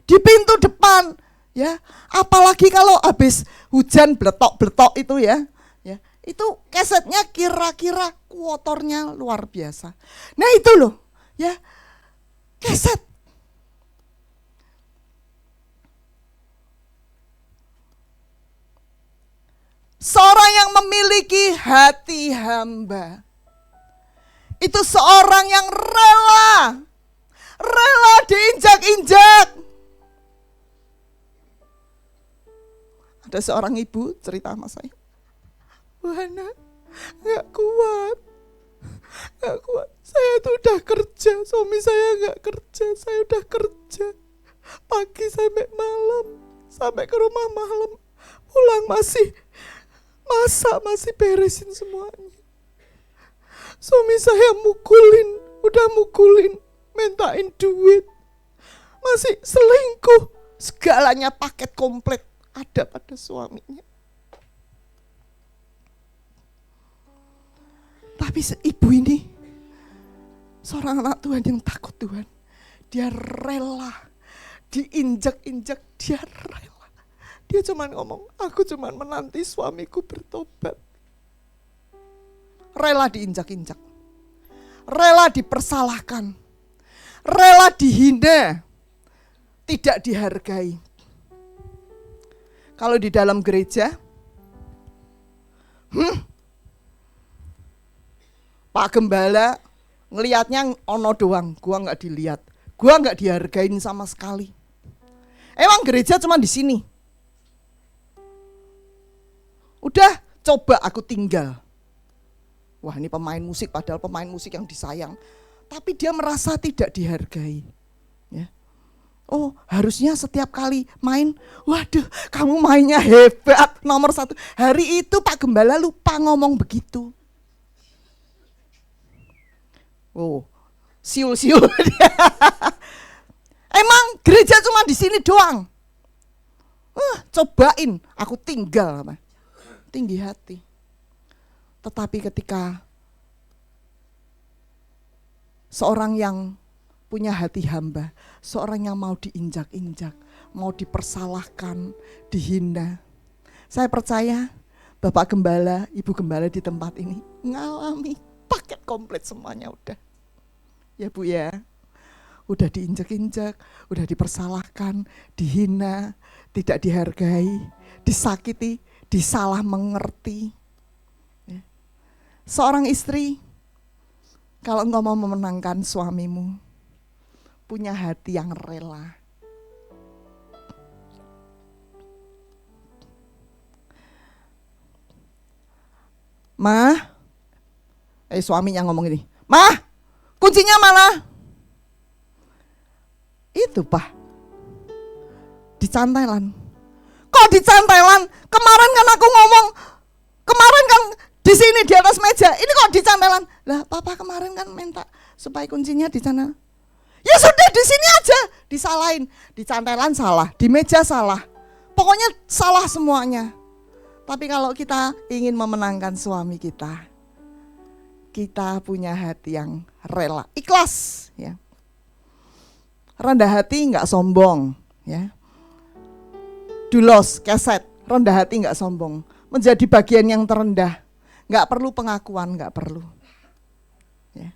Di pintu depan ya, apalagi kalau habis hujan bletok-bletok itu ya, itu kesetnya kira-kira kuotornya luar biasa. Nah itu loh ya, keset. Seorang yang memiliki hati hamba, itu seorang yang rela diinjak-injak. Ada seorang ibu cerita sama saya, Hana, gak kuat. Saya tuh udah kerja, suami saya gak kerja, saya udah kerja. Pagi sampai malam, sampai ke rumah malam, pulang masih masak, masih beresin semuanya. Suami saya udah mukulin, mintain duit, masih selingkuh. Segalanya paket komplit ada pada suaminya. Tapi ibu ini, seorang anak Tuhan yang takut Tuhan, dia rela diinjak-injak, dia rela. Dia cuma ngomong, aku cuma menanti suamiku bertobat. Rela diinjak-injak, rela dipersalahkan, rela dihina, tidak dihargai. Kalau di dalam gereja, Pak Gembala ngelihatnya ono doang, gua nggak dilihat, gua nggak dihargain sama sekali. Emang gereja cuma di sini. Udah coba aku tinggal. Wah, ini pemain musik, padahal pemain musik yang disayang, tapi dia merasa tidak dihargai. Ya. Oh, harusnya setiap kali main, waduh, kamu mainnya hebat, nomor 1. Hari itu Pak Gembala lupa ngomong begitu. Oh, siul-siul. Emang gereja cuma di sini doang. Cobain, aku tinggal, tinggi hati. Tetapi ketika seorang yang punya hati hamba, seorang yang mau diinjak-injak, mau dipersalahkan, dihina, saya percaya Bapak Gembala, Ibu Gembala di tempat ini ngalami paket komplit semuanya udah. Ya Bu ya, udah diinjak-injak, udah dipersalahkan, dihina, tidak dihargai, disakiti, disalah mengerti. Ya. Seorang istri, kalau engkau mau memenangkan suamimu, punya hati yang rela. Suaminya ngomong ini, "Mah, kuncinya mana?" Itu Pak, dicantelan. Kok dicantelan? Kemarin kan aku ngomong, kemarin kan di sini di atas meja, ini kok dicantelan? Lah Papa kemarin kan minta supaya kuncinya dicantelan. Ya sudah di sini aja, disalahin. Dicantelan salah, di meja salah. Pokoknya salah semuanya. Tapi kalau kita ingin memenangkan suami kita punya hati yang rela, ikhlas, ya. Rendah hati enggak sombong, ya. Dulos, keset, rendah hati enggak sombong, menjadi bagian yang terendah. Enggak perlu pengakuan, enggak perlu. Ya.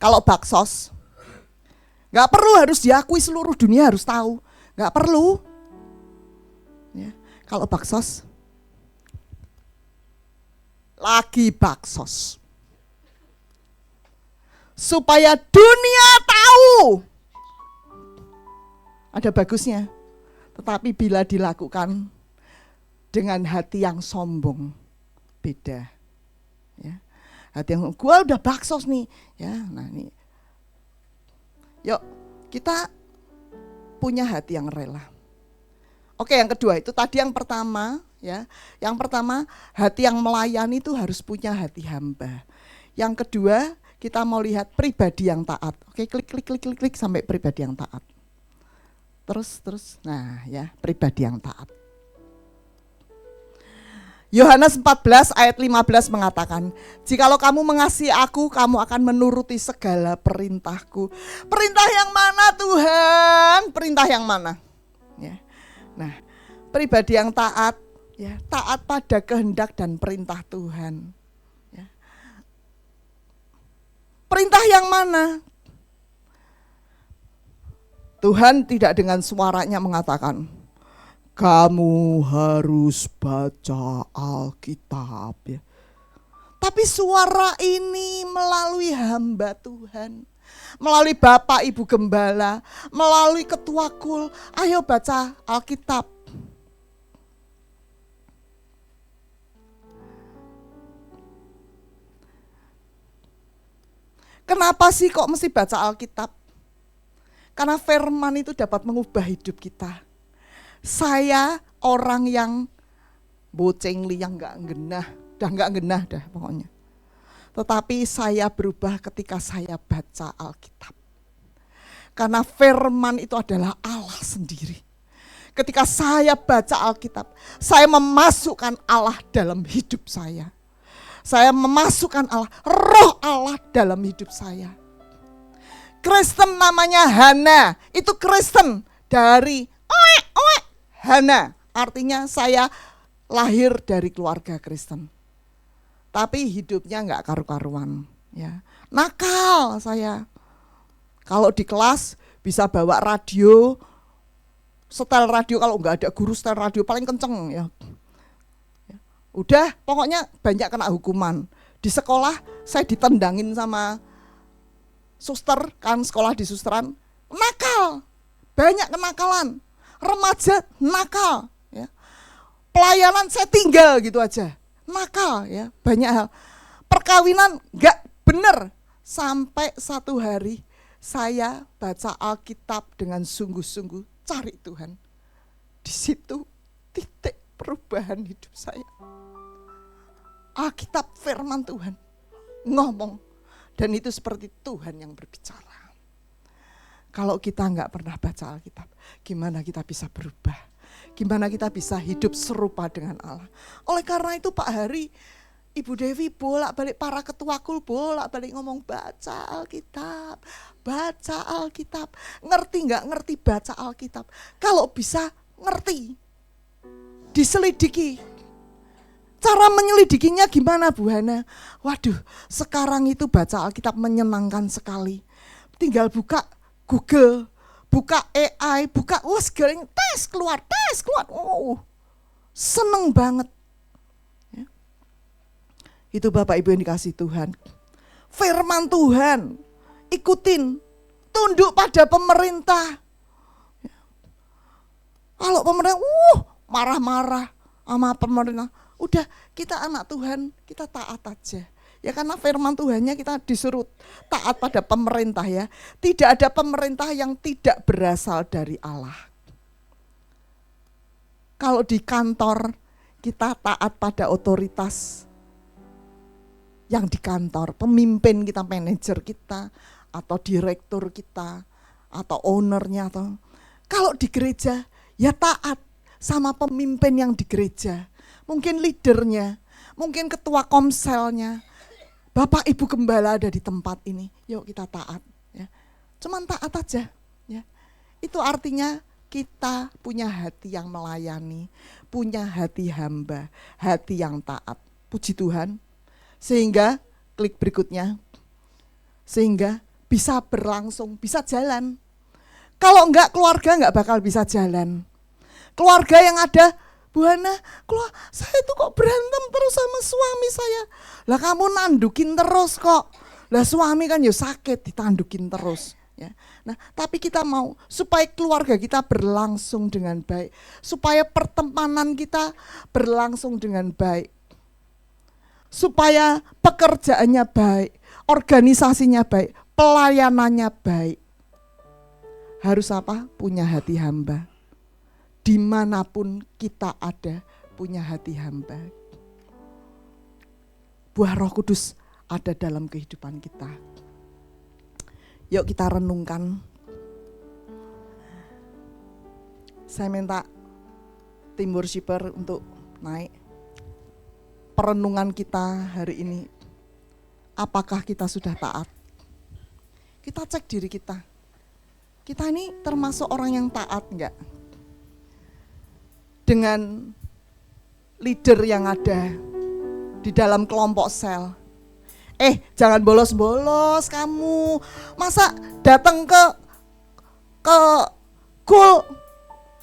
Kalau baksos, enggak perlu harus diakui, seluruh dunia harus tahu, enggak perlu. Ya. Kalau baksos, lagi baksos, supaya dunia tahu. Ada bagusnya, tetapi bila dilakukan dengan hati yang sombong, beda. Ya. Hati yang, gua udah baksos nih, ya. Nah nih, yuk kita punya hati yang rela. Oke, yang kedua itu tadi yang pertama, ya. Yang pertama, hati yang melayani itu harus punya hati hamba. Yang kedua, kita mau lihat pribadi yang taat. Oke, klik sampai pribadi yang taat. Terus. Nah, ya, pribadi yang taat. Yohanes 14 ayat 15 mengatakan, "Jikalau kamu mengasihi aku, kamu akan menuruti segala perintahku." Perintah yang mana Tuhan? Perintah yang mana? Ya. Nah, pribadi yang taat, ya, taat pada kehendak dan perintah Tuhan. Ya. Perintah yang mana? Tuhan tidak dengan suaranya mengatakan, "Kamu harus baca Alkitab." Ya. Tapi suara ini melalui hamba Tuhan, melalui Bapak Ibu Gembala, melalui Ketua Kul, ayo baca Alkitab. Kenapa sih kok mesti baca Alkitab? Karena firman itu dapat mengubah hidup kita. Saya orang yang bocengli yang gak genah dah pokoknya. Tetapi saya berubah ketika saya baca Alkitab. Karena firman itu adalah Allah sendiri. Ketika saya baca Alkitab, saya memasukkan Allah dalam hidup saya. Saya memasukkan Allah, roh Allah dalam hidup saya. Kristen namanya Hana, itu Kristen dari Hana. Artinya saya lahir dari keluarga Kristen. Tapi hidupnya enggak karu-karuan. Ya. Nakal saya. Kalau di kelas bisa bawa radio, setel radio, kalau enggak ada guru setel radio paling kenceng ya. Udah pokoknya banyak kena hukuman. Di sekolah saya ditendangin sama suster, kan sekolah di susteran, nakal, banyak kenakalan, remaja nakal, ya. Pelayanan saya tinggal gitu aja, nakal ya, banyak hal. Perkawinan enggak bener, sampai satu hari saya baca Alkitab dengan sungguh-sungguh, cari Tuhan. Di situ titik perubahan hidup saya. Alkitab firman Tuhan ngomong, dan itu seperti Tuhan yang berbicara. Kalau kita enggak pernah baca Alkitab, gimana kita bisa berubah? Gimana kita bisa hidup serupa dengan Allah? Oleh karena itu Pak Hari, Ibu Dewi bolak-balik, para ketua kul bolak-balik ngomong baca Alkitab, baca Alkitab. Ngerti enggak ngerti baca Alkitab? Kalau bisa ngerti, diselidiki. Cara menyelidikinya gimana Bu Hana? Waduh, sekarang itu baca Alkitab menyenangkan sekali. Tinggal buka Google, buka AI, buka segala tes keluar. Seneng banget. Ya. Itu Bapak Ibu yang dikasih Tuhan. Firman Tuhan, ikutin, tunduk pada pemerintah. Ya. Kalau pemerintah, marah-marah sama pemerintah. Udah, kita anak Tuhan, kita taat aja. Ya karena firman Tuhannya kita disuruh taat pada pemerintah ya. Tidak ada pemerintah yang tidak berasal dari Allah. Kalau di kantor kita taat pada otoritas yang di kantor, pemimpin kita, manajer kita, atau direktur kita, atau ownernya. Kalau di gereja ya taat sama pemimpin yang di gereja. Mungkin leadernya, mungkin ketua komselnya, Bapak Ibu Gembala ada di tempat ini, yuk kita taat. Ya. Cuman taat aja. Ya. Itu artinya kita punya hati yang melayani, punya hati hamba, hati yang taat. Puji Tuhan. Sehingga, klik berikutnya, sehingga bisa berlangsung, bisa jalan. Kalau enggak, keluarga enggak bakal bisa jalan. Keluarga yang ada, Bu Hana, saya itu kok berantem terus sama suami saya. Lah kamu nandukin terus kok. Lah suami kan ya sakit ditandukin terus. Ya. Nah tapi kita mau supaya keluarga kita berlangsung dengan baik. Supaya pertemanan kita berlangsung dengan baik. Supaya pekerjaannya baik, organisasinya baik, pelayanannya baik. Harus apa? Punya hati hamba. Dimanapun kita ada, punya hati hamba. Buah Roh Kudus ada dalam kehidupan kita. Yuk kita renungkan. Saya minta tim worshiper untuk naik. Perenungan kita hari ini, apakah kita sudah taat? Kita cek diri kita. Kita ini termasuk orang yang taat enggak? Dengan leader yang ada di dalam kelompok sel. Jangan bolos-bolos kamu. Masa datang ke kul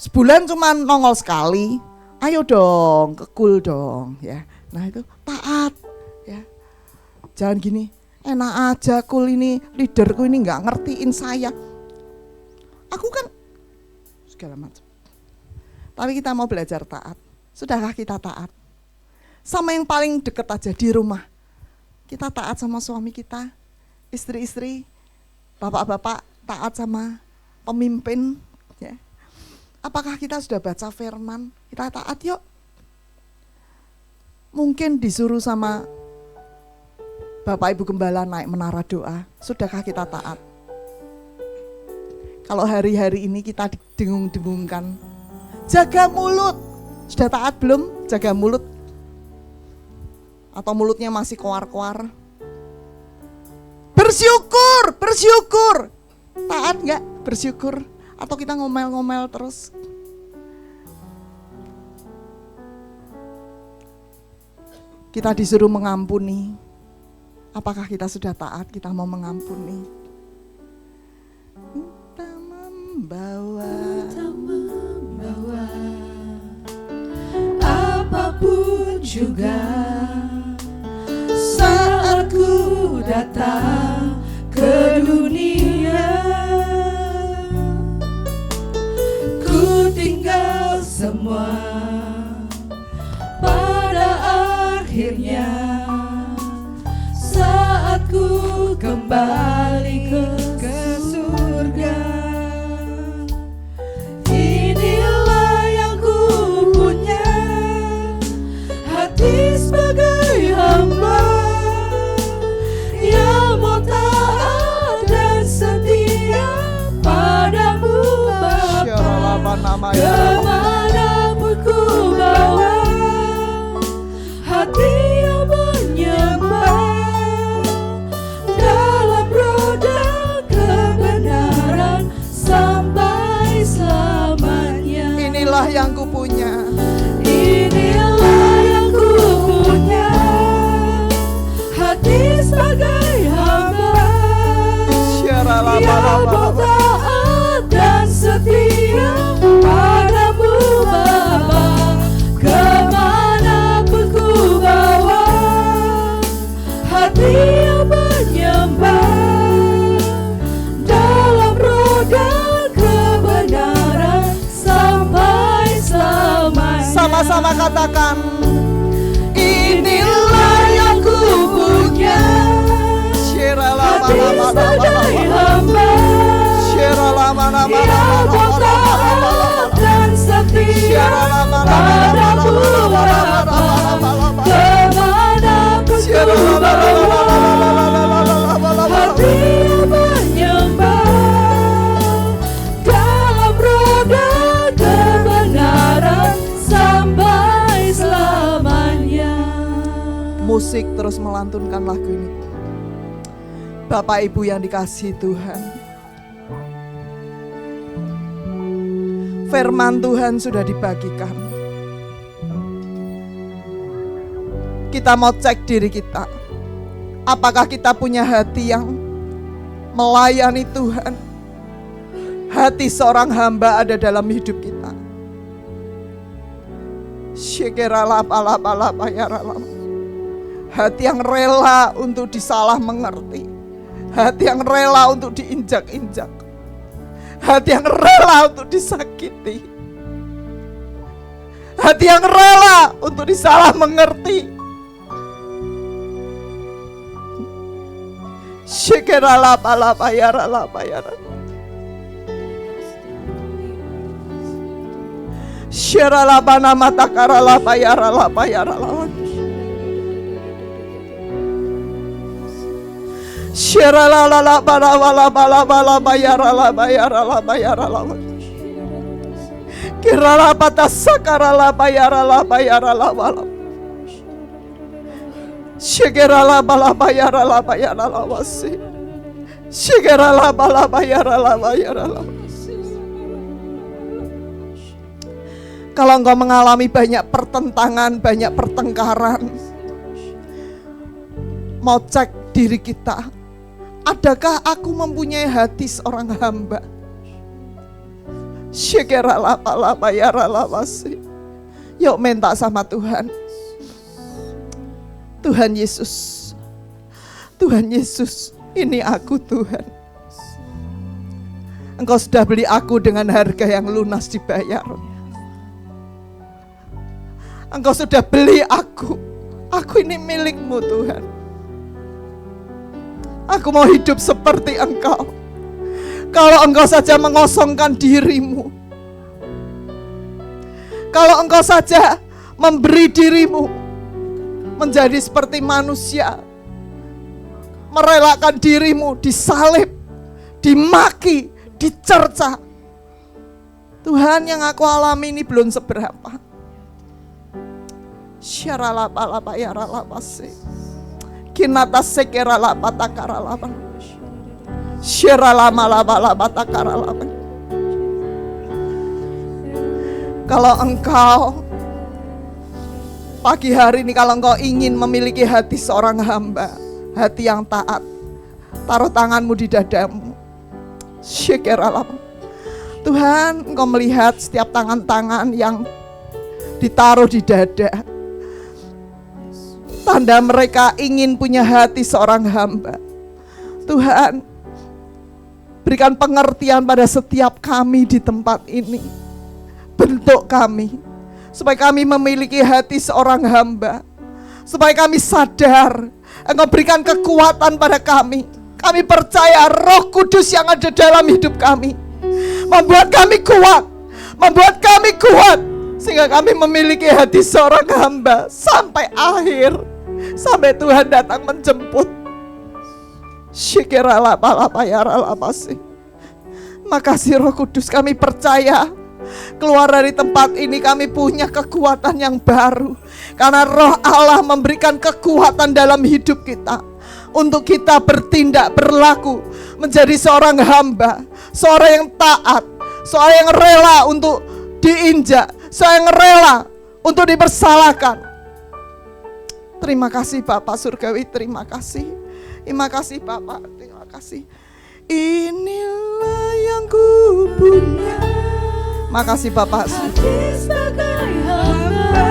sebulan cuma nongol sekali. Ayo dong, ke kul dong ya. Nah itu taat ya. Jangan gini, enak aja kul ini, leaderku ini enggak ngertiin saya. Aku kan segala macam. Tapi kita mau belajar taat. Sudahkah kita taat? Sama yang paling dekat aja di rumah. Kita taat sama suami kita, istri-istri, bapak-bapak taat sama pemimpin, ya. Apakah kita sudah baca firman? Kita taat yuk. Mungkin disuruh sama Bapak Ibu Gembala naik menara doa, sudahkah kita taat? Kalau hari-hari ini kita dengung-dengungkan, jaga mulut, sudah taat belum? Jaga mulut. Atau mulutnya masih koar-koar? Bersyukur. Taat enggak? Bersyukur. Atau kita ngomel-ngomel terus? Kita disuruh mengampuni. Apakah kita sudah taat? Kita mau mengampuni. Kita membawa apapun juga saat ku datang ke dunia, ku tinggal semua pada akhirnya saat ku kembali ke surga. Inilah yang ku punya, hati sebagai hamba yang mau taat dan setia padamu Bapa. Kemanapun ku bawa, hati yang menyembah dalam roda kebenaran sampai selamanya. Inilah yang ku punya. Inilah yang ku punya, hati sebagai hamba yang mau taat dan setia padamu Bapa. Kemanapun ku bawa, hati yang menyembah dalam roda kebenaran sampai selamanya. Sama-sama katakan, inilah yang ku punya, hati sebagai hamba yang mau taat dan setia padamu Bapa. Kemanapun ku bawa, hati yang menyembah dalam roda kebenaran sampai selamanya. musik terus melantunkan lagu ini. Bapak Ibu yang dikasihi Tuhan, firman Tuhan sudah dibagikan. Kita mau cek diri kita. Apakah kita punya hati yang melayani Tuhan? Hati seorang hamba ada dalam hidup kita. Hati yang rela untuk disalah mengerti. Hati yang rela untuk diinjak-injak. Hati yang rela untuk disakiti. Hati yang rela untuk disalah mengerti. Syaralabana matakarala bayarala bayarala. Syaralala bala bala bala bala bayarala bayarala bayarala. Kirala patasakarala bayarala bayarala bala. Sygerala bala bayarala bayarala wasi. Sygerala bala bayarala bayarala. Kalau engkau mengalami banyak pertentangan, banyak pertengkaran, mau cek diri kita. Adakah aku mempunyai hati seorang hamba? Sygerala bala bayarala wasi. Yuk minta sama Tuhan. Tuhan Yesus, Tuhan Yesus, ini aku Tuhan. Engkau sudah beli aku dengan harga yang lunas dibayar. Engkau sudah beli aku ini milikmu Tuhan. Aku mau hidup seperti Engkau. Kalau Engkau saja mengosongkan dirimu, kalau Engkau saja memberi dirimu menjadi seperti manusia, merelakan dirimu disalib, dimaki, dicerca. Tuhan, yang aku alami ini belum seberapa. Syaralapa ya ralapase. Kinata sekera lapa takara lapa. Syaralama lapa takara lapa. Kalau engkau pagi hari ini, kalau engkau ingin memiliki hati seorang hamba, hati yang taat, taruh tanganmu di dadamu. Syekeralah. Tuhan, engkau melihat setiap tangan-tangan yang ditaruh di dada. Tanda mereka ingin punya hati seorang hamba. Tuhan, berikan pengertian pada setiap kami di tempat ini. Bentuk kami, supaya kami memiliki hati seorang hamba. Supaya kami sadar, Engkau berikan kekuatan pada kami. Kami percaya Roh Kudus yang ada dalam hidup kami membuat kami kuat, membuat kami kuat, sehingga kami memiliki hati seorang hamba sampai akhir, sampai Tuhan datang menjemput. Makasih Roh Kudus, kami percaya keluar dari tempat ini kami punya kekuatan yang baru, karena Roh Allah memberikan kekuatan dalam hidup kita untuk kita bertindak, berlaku menjadi seorang hamba, seorang yang taat, seorang yang rela untuk diinjak, seorang yang rela untuk dipersalahkan. Terima kasih Bapak Surgawi, terima kasih. Terima kasih Bapak, terima kasih. Inilah yang ku punya. Makasih Bapak. Hati sebagai hamba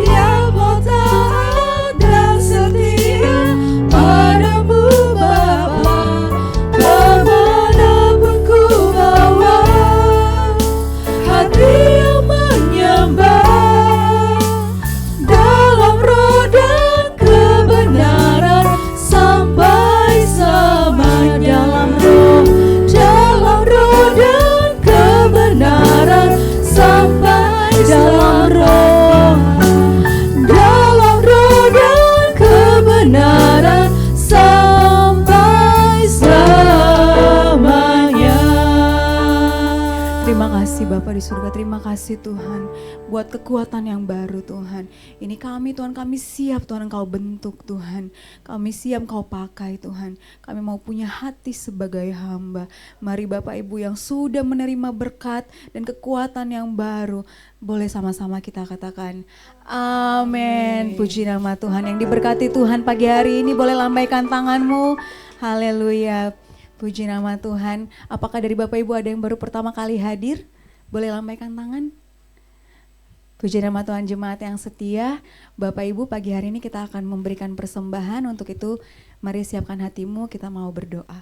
yang mau taat dan setia padamu Bapa, kemanapun ku bawa, hati yang menyembah dalam roh dan kebenaran sampai sama, dalam roh dan kebenaran sampai dalam roh dan kebenaran sampai selamanya. Terima kasih Bapa di surga, terima kasih Tuhan buat kekuatan yang baru Tuhan. Ini kami Tuhan, kami siap Tuhan Engkau bentuk Tuhan. Kami siap Engkau pakai Tuhan. Kami mau punya hati sebagai hamba. Mari Bapak Ibu yang sudah menerima berkat dan kekuatan yang baru, boleh sama-sama kita katakan amin. Puji nama Tuhan. Yang diberkati Tuhan pagi hari ini boleh lambaikan tanganmu. Haleluya. Puji nama Tuhan. Apakah dari Bapak Ibu ada yang baru pertama kali hadir? Boleh lambaikan tangan. Puji nama Tuhan, jemaat yang setia. Bapak Ibu, pagi hari ini kita akan memberikan persembahan. Untuk itu mari siapkan hatimu, kita mau berdoa.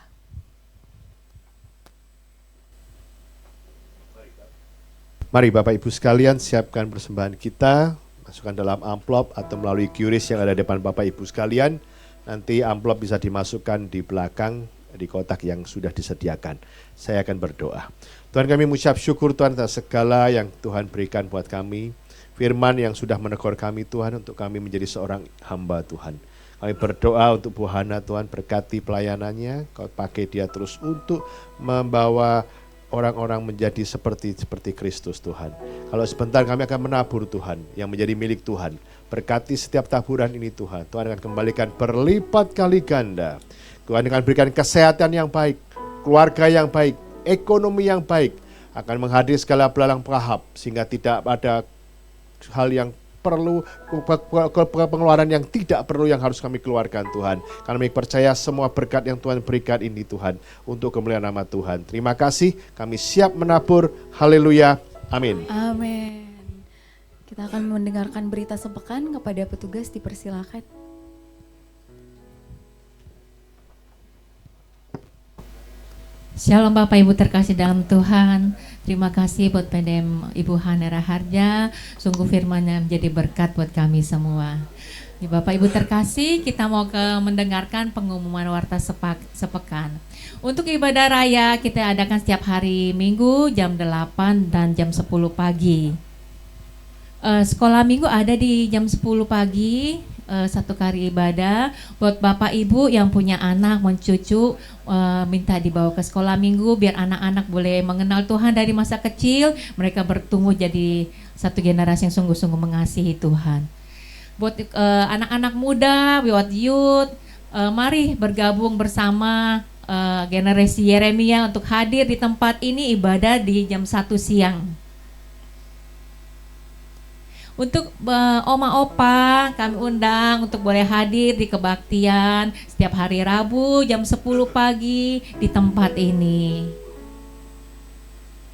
Mari Bapak Ibu sekalian siapkan persembahan kita, masukkan dalam amplop atau melalui QRIS yang ada di depan Bapak Ibu sekalian. Nanti amplop bisa dimasukkan di belakang di kotak yang sudah disediakan. Saya akan berdoa. Tuhan, kami mengucap syukur Tuhan atas segala yang Tuhan berikan buat kami. Firman yang sudah menegur kami Tuhan untuk kami menjadi seorang hamba Tuhan. Kami berdoa untuk Bu Hana Tuhan, berkati pelayanannya, Kau pakai dia terus untuk membawa orang-orang menjadi seperti Kristus Tuhan. Kalau sebentar kami akan menabur Tuhan yang menjadi milik Tuhan. Berkati setiap taburan ini Tuhan. Tuhan akan kembalikan berlipat kali ganda. Tuhan akan berikan kesehatan yang baik, keluarga yang baik, ekonomi yang baik. Akan menghadiri segala belalang pelahap sehingga tidak ada hal yang perlu, pengeluaran yang tidak perlu yang harus kami keluarkan Tuhan. Karena kami percaya semua berkat yang Tuhan berikan ini Tuhan untuk kemuliaan nama Tuhan. Terima kasih, kami siap menabur. Haleluya, amin. Amin. Kita akan mendengarkan berita sepekan, kepada petugas dipersilakan. Shalom Bapak Ibu terkasih dalam Tuhan. Terima kasih buat PDM Ibu Hanera Harja. Sungguh firman-Nya menjadi berkat buat kami semua. Bapak Ibu terkasih, kita mau mendengarkan pengumuman warta sepekan. Untuk ibadah raya kita adakan setiap hari Minggu jam 8 dan jam 10 pagi. Sekolah Minggu ada di jam 10 pagi. Satu kali ibadah buat Bapak Ibu yang punya anak, mencucu, minta dibawa ke sekolah Minggu biar anak-anak boleh mengenal Tuhan dari masa kecil, mereka bertumbuh jadi satu generasi yang sungguh-sungguh mengasihi Tuhan. Buat anak-anak muda, buat youth, mari bergabung bersama generasi Yeremia untuk hadir di tempat ini ibadah di jam 1 siang. Untuk oma opa kami undang untuk boleh hadir di kebaktian setiap hari Rabu jam 10 pagi di tempat ini.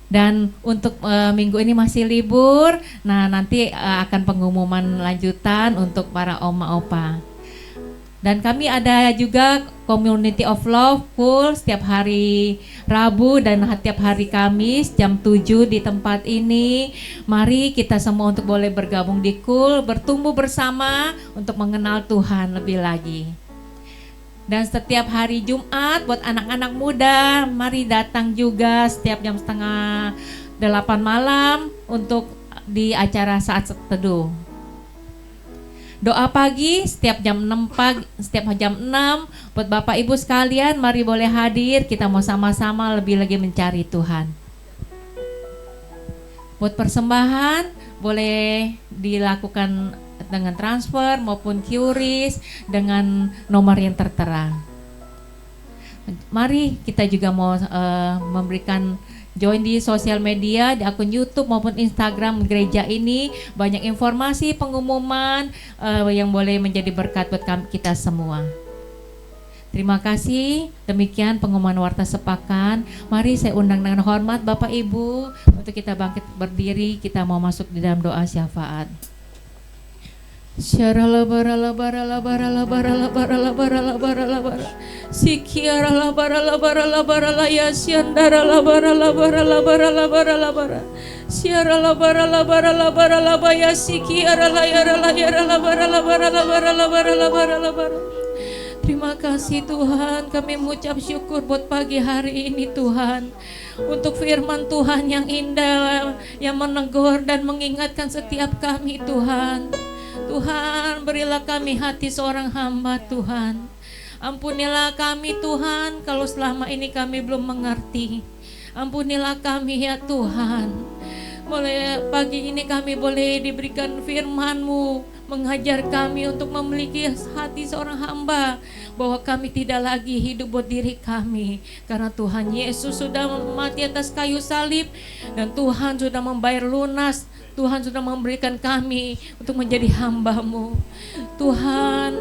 Dan untuk minggu ini masih libur, nah nanti akan pengumuman lanjutan untuk para oma opa. Dan kami ada juga Community of Love Cool setiap hari Rabu dan setiap hari Kamis jam 7 di tempat ini. Mari kita semua untuk boleh bergabung di Cool, bertumbuh bersama untuk mengenal Tuhan lebih lagi. Dan setiap hari Jumat buat anak-anak muda, mari datang juga setiap jam 7:30 malam untuk di acara saat teduh. Doa pagi setiap jam 6 pagi, setiap jam 6 buat Bapak Ibu sekalian, mari boleh hadir, kita mau sama-sama lebih lagi mencari Tuhan. Buat persembahan boleh dilakukan dengan transfer maupun QRIS dengan nomor yang tertera. Mari kita juga mau memberikan join di sosial media, di akun YouTube maupun Instagram gereja ini, banyak informasi, pengumuman yang boleh menjadi berkat buat kita semua. Terima kasih, demikian pengumuman warta sepakan. Mari saya undang dengan hormat Bapak Ibu untuk kita bangkit berdiri, kita mau masuk di dalam doa syafaat. Syarala barala barala barala barala barala barala barala barala sikiarala barala barala barala yasyandara la barala barala barala barala barala syarala barala barala barala baya sikiarala yarala yarala barala barala barala barala barala barala. Terima kasih Tuhan, kami mengucap syukur buat pagi hari ini Tuhan, untuk firman Tuhan yang indah, yang menegur dan mengingatkan setiap kami Tuhan. Tuhan, berilah kami hati seorang hamba Tuhan. Ampunilah kami Tuhan kalau selama ini kami belum mengerti. Ampunilah kami ya Tuhan. Boleh pagi ini kami boleh diberikan firman-Mu, mengajar kami untuk memiliki hati seorang hamba, bahwa kami tidak lagi hidup buat diri kami, karena Tuhan Yesus sudah mati atas kayu salib dan Tuhan sudah membayar lunas. Tuhan sudah memberikan kami untuk menjadi hamba-Mu. Tuhan,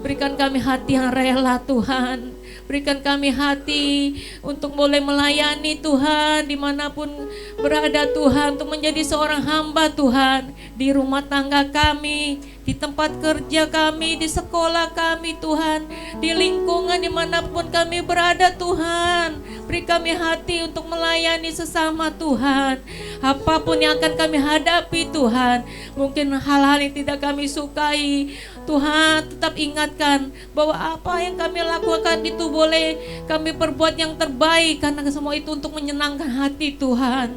berikan kami hati yang rela Tuhan. Berikan kami hati untuk boleh melayani Tuhan dimanapun berada Tuhan, untuk menjadi seorang hamba Tuhan di rumah tangga kami, di tempat kerja kami, di sekolah kami Tuhan, di lingkungan dimanapun kami berada Tuhan. Beri kami hati untuk melayani sesama Tuhan. Apapun yang akan kami hadapi Tuhan, mungkin hal-hal yang tidak kami sukai, Tuhan tetap ingatkan bahwa apa yang kami lakukan itu boleh kami perbuat yang terbaik, karena semua itu untuk menyenangkan hati Tuhan.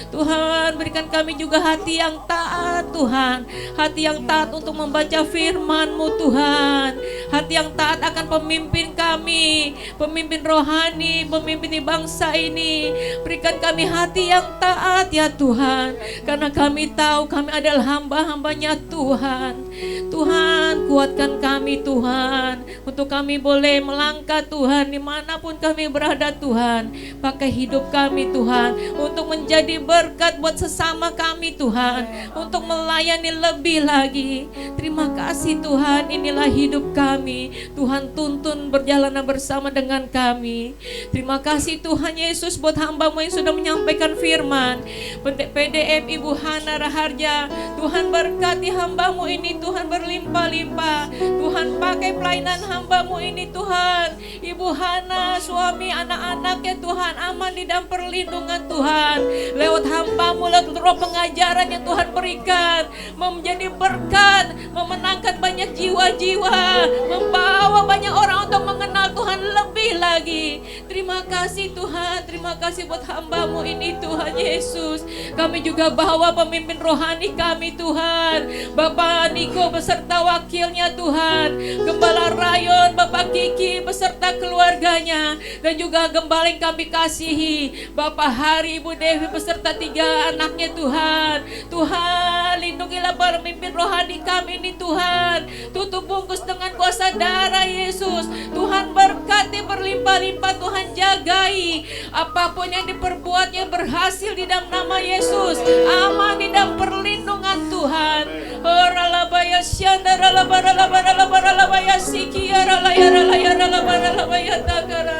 Tuhan, berikan kami juga hati yang taat Tuhan, hati yang taat untuk membaca firman-Mu Tuhan, hati yang taat akan pemimpin kami, pemimpin rohani, pemimpin di bangsa ini. Berikan kami hati yang taat ya Tuhan, karena kami tahu kami adalah hamba-hambanya Tuhan. Tuhan, kuatkan kami Tuhan, untuk kami boleh melangkah Tuhan dimanapun kami berada ada Tuhan. Pakai hidup kami Tuhan untuk menjadi berkat buat sesama kami Tuhan, untuk melayani lebih lagi. Terima kasih Tuhan, inilah hidup kami. Tuhan tuntun berjalanan bersama dengan kami. Terima kasih Tuhan Yesus buat hamba-Mu yang sudah menyampaikan firman. PDM Ibu Hana Raharja, Tuhan berkati hamba-Mu ini Tuhan berlimpah-limpah. Tuhan pakai pelayanan hamba-Mu ini Tuhan. Ibu Hana, suami, anak-anaknya Tuhan aman di dalam perlindungan Tuhan. Lewat hamba-Mu, lewat roh pengajaran yang Tuhan berikan, menjadi berkat, memenangkan banyak jiwa-jiwa, membawa banyak orang untuk mengenal Tuhan lebih lagi. Terima kasih Tuhan, terima kasih buat hamba-Mu ini Tuhan Yesus. Kami juga bawa pemimpin rohani kami Tuhan, Bapak Niko beserta wakilnya Tuhan, Gembala Rayon, Bapak Kiki beserta keluarganya, dan juga gembala yang kami kasihi, Bapak Hari, Ibu Dewi beserta 3 anaknya Tuhan. Tuhan, lindungilah para pemimpin rohani kami ini Tuhan. Tutup bungkus dengan kuasa darah Yesus. Tuhan berkati berlimpah-limpah, Tuhan jagai apapun yang diperbuatnya berhasil di dalam nama Yesus. Aman di dalam perlindungan Tuhan. Oralabaya syandara labaralabaya sikiara layara labaralabaya takara.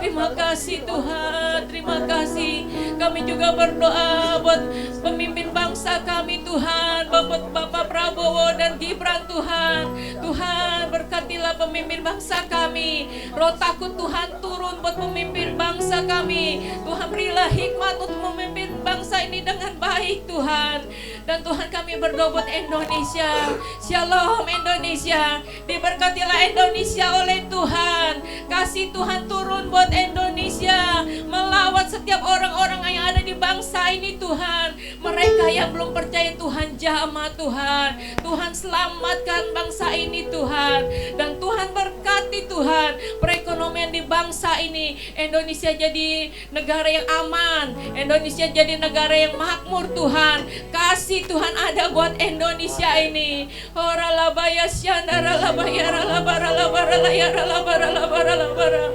Terima kasih Tuhan, terima kasih. Kami juga berdoa buat pemimpin bangsa kami Tuhan, Bapak Prabowo dan Gibran Tuhan. Tuhan berkatilah pemimpin bangsa kami. Roh takut Tuhan turun buat pemimpin bangsa kami. Tuhan berilah hikmat untuk memimpin bangsa ini dengan baik Tuhan. Dan Tuhan kami berdoa buat Indonesia. Shalom Indonesia. Diberkatilah Indonesia oleh Tuhan. Kasih Tuhan turun buat Indonesia, melawat setiap orang-orang yang ada di bangsa ini Tuhan. Mereka yang belum percaya Tuhan jamah Tuhan. Tuhan selamatkan bangsa ini Tuhan. Dan Tuhan berkati Tuhan perekonomian di bangsa ini. Indonesia jadi negara yang aman, Indonesia jadi negara yang makmur Tuhan. Kasih Tuhan ada buat Indonesia ini. Oralabaya syandara labayara labaralabara layara labaralabara.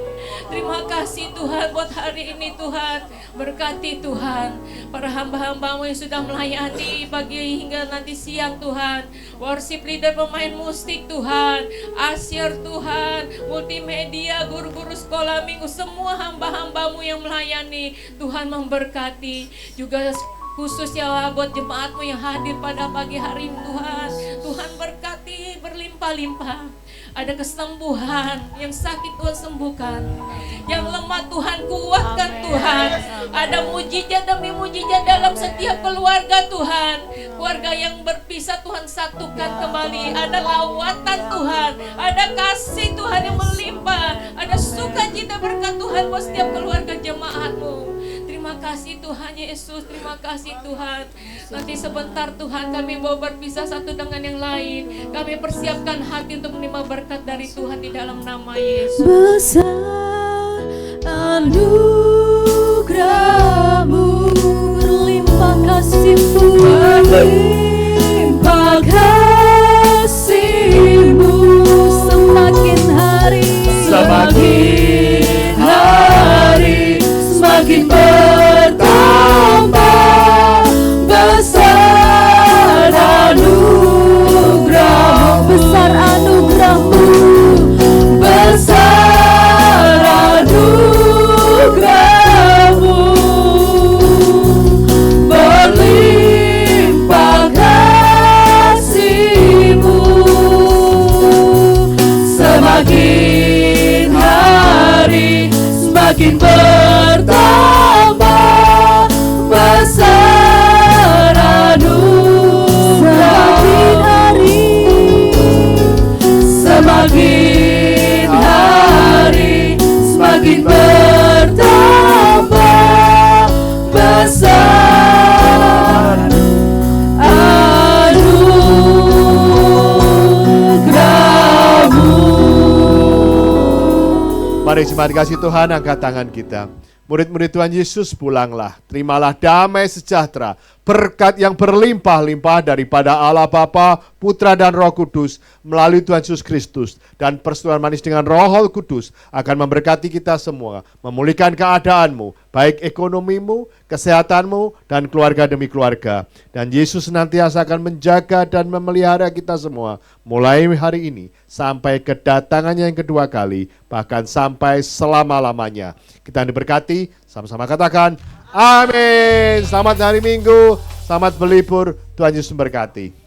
Terima kasih Tuhan buat hari ini Tuhan. Berkati Tuhan para hamba-hamba-Mu yang sudah melayani pagi hingga nanti siang Tuhan. Worship leader, pemain musik Tuhan, asyir Tuhan, multimedia, guru-guru sekolah minggu, semua hamba-hamba-Mu yang melayani. Tuhan memberkati juga khususnya buat jemaat-Mu yang hadir pada pagi hari ini Tuhan. Tuhan berkati berlimpah-limpah. Ada kesembuhan, yang sakit Tuhan sembuhkan, yang lemah Tuhan kuatkan Tuhan. Ada mujizat demi mujizat dalam setiap keluarga Tuhan. Keluarga yang berpisah Tuhan satukan kembali. Ada lawatan Tuhan, ada kasih Tuhan yang melimpah, ada sukacita berkat Tuhan buat setiap keluarga jemaat-Mu. Terima kasih Tuhan Yesus, terima kasih Tuhan. Nanti sebentar Tuhan kami mau berpisah satu dengan yang lain. Kami persiapkan hati untuk menerima berkat dari Tuhan di dalam nama Yesus. Besar anugerah-Mu, berlimpah kasih-Mu, berlimpah kasih-Mu, semakin hari semakin bertambah. Besar anugerah-Mu, besar anugerah-Mu, besar anugerah-Mu, berlimpah kasih-Mu, semakin hari semakin bertambah. Besar anugerah, semakin hari semakin bertambah. Besar anugerah-Mu. Mari jemaat kasih Tuhan, angkat tangan kita. Murid-murid Tuhan Yesus pulanglah, terimalah damai sejahtera, berkat yang berlimpah-limpah daripada Allah Bapa, Putra dan Roh Kudus melalui Tuhan Yesus Kristus, dan persetujuan manis dengan Roh Kudus akan memberkati kita semua, memulihkan keadaanmu, baik ekonomimu, kesehatanmu, dan keluarga demi keluarga. Dan Yesus senantiasa akan menjaga dan memelihara kita semua, mulai hari ini sampai kedatangannya yang kedua kali, bahkan sampai selama-lamanya. Kita diberkati, sama-sama katakan, amin. Selamat hari Minggu, selamat berlibur, Tuhan Yesus memberkati.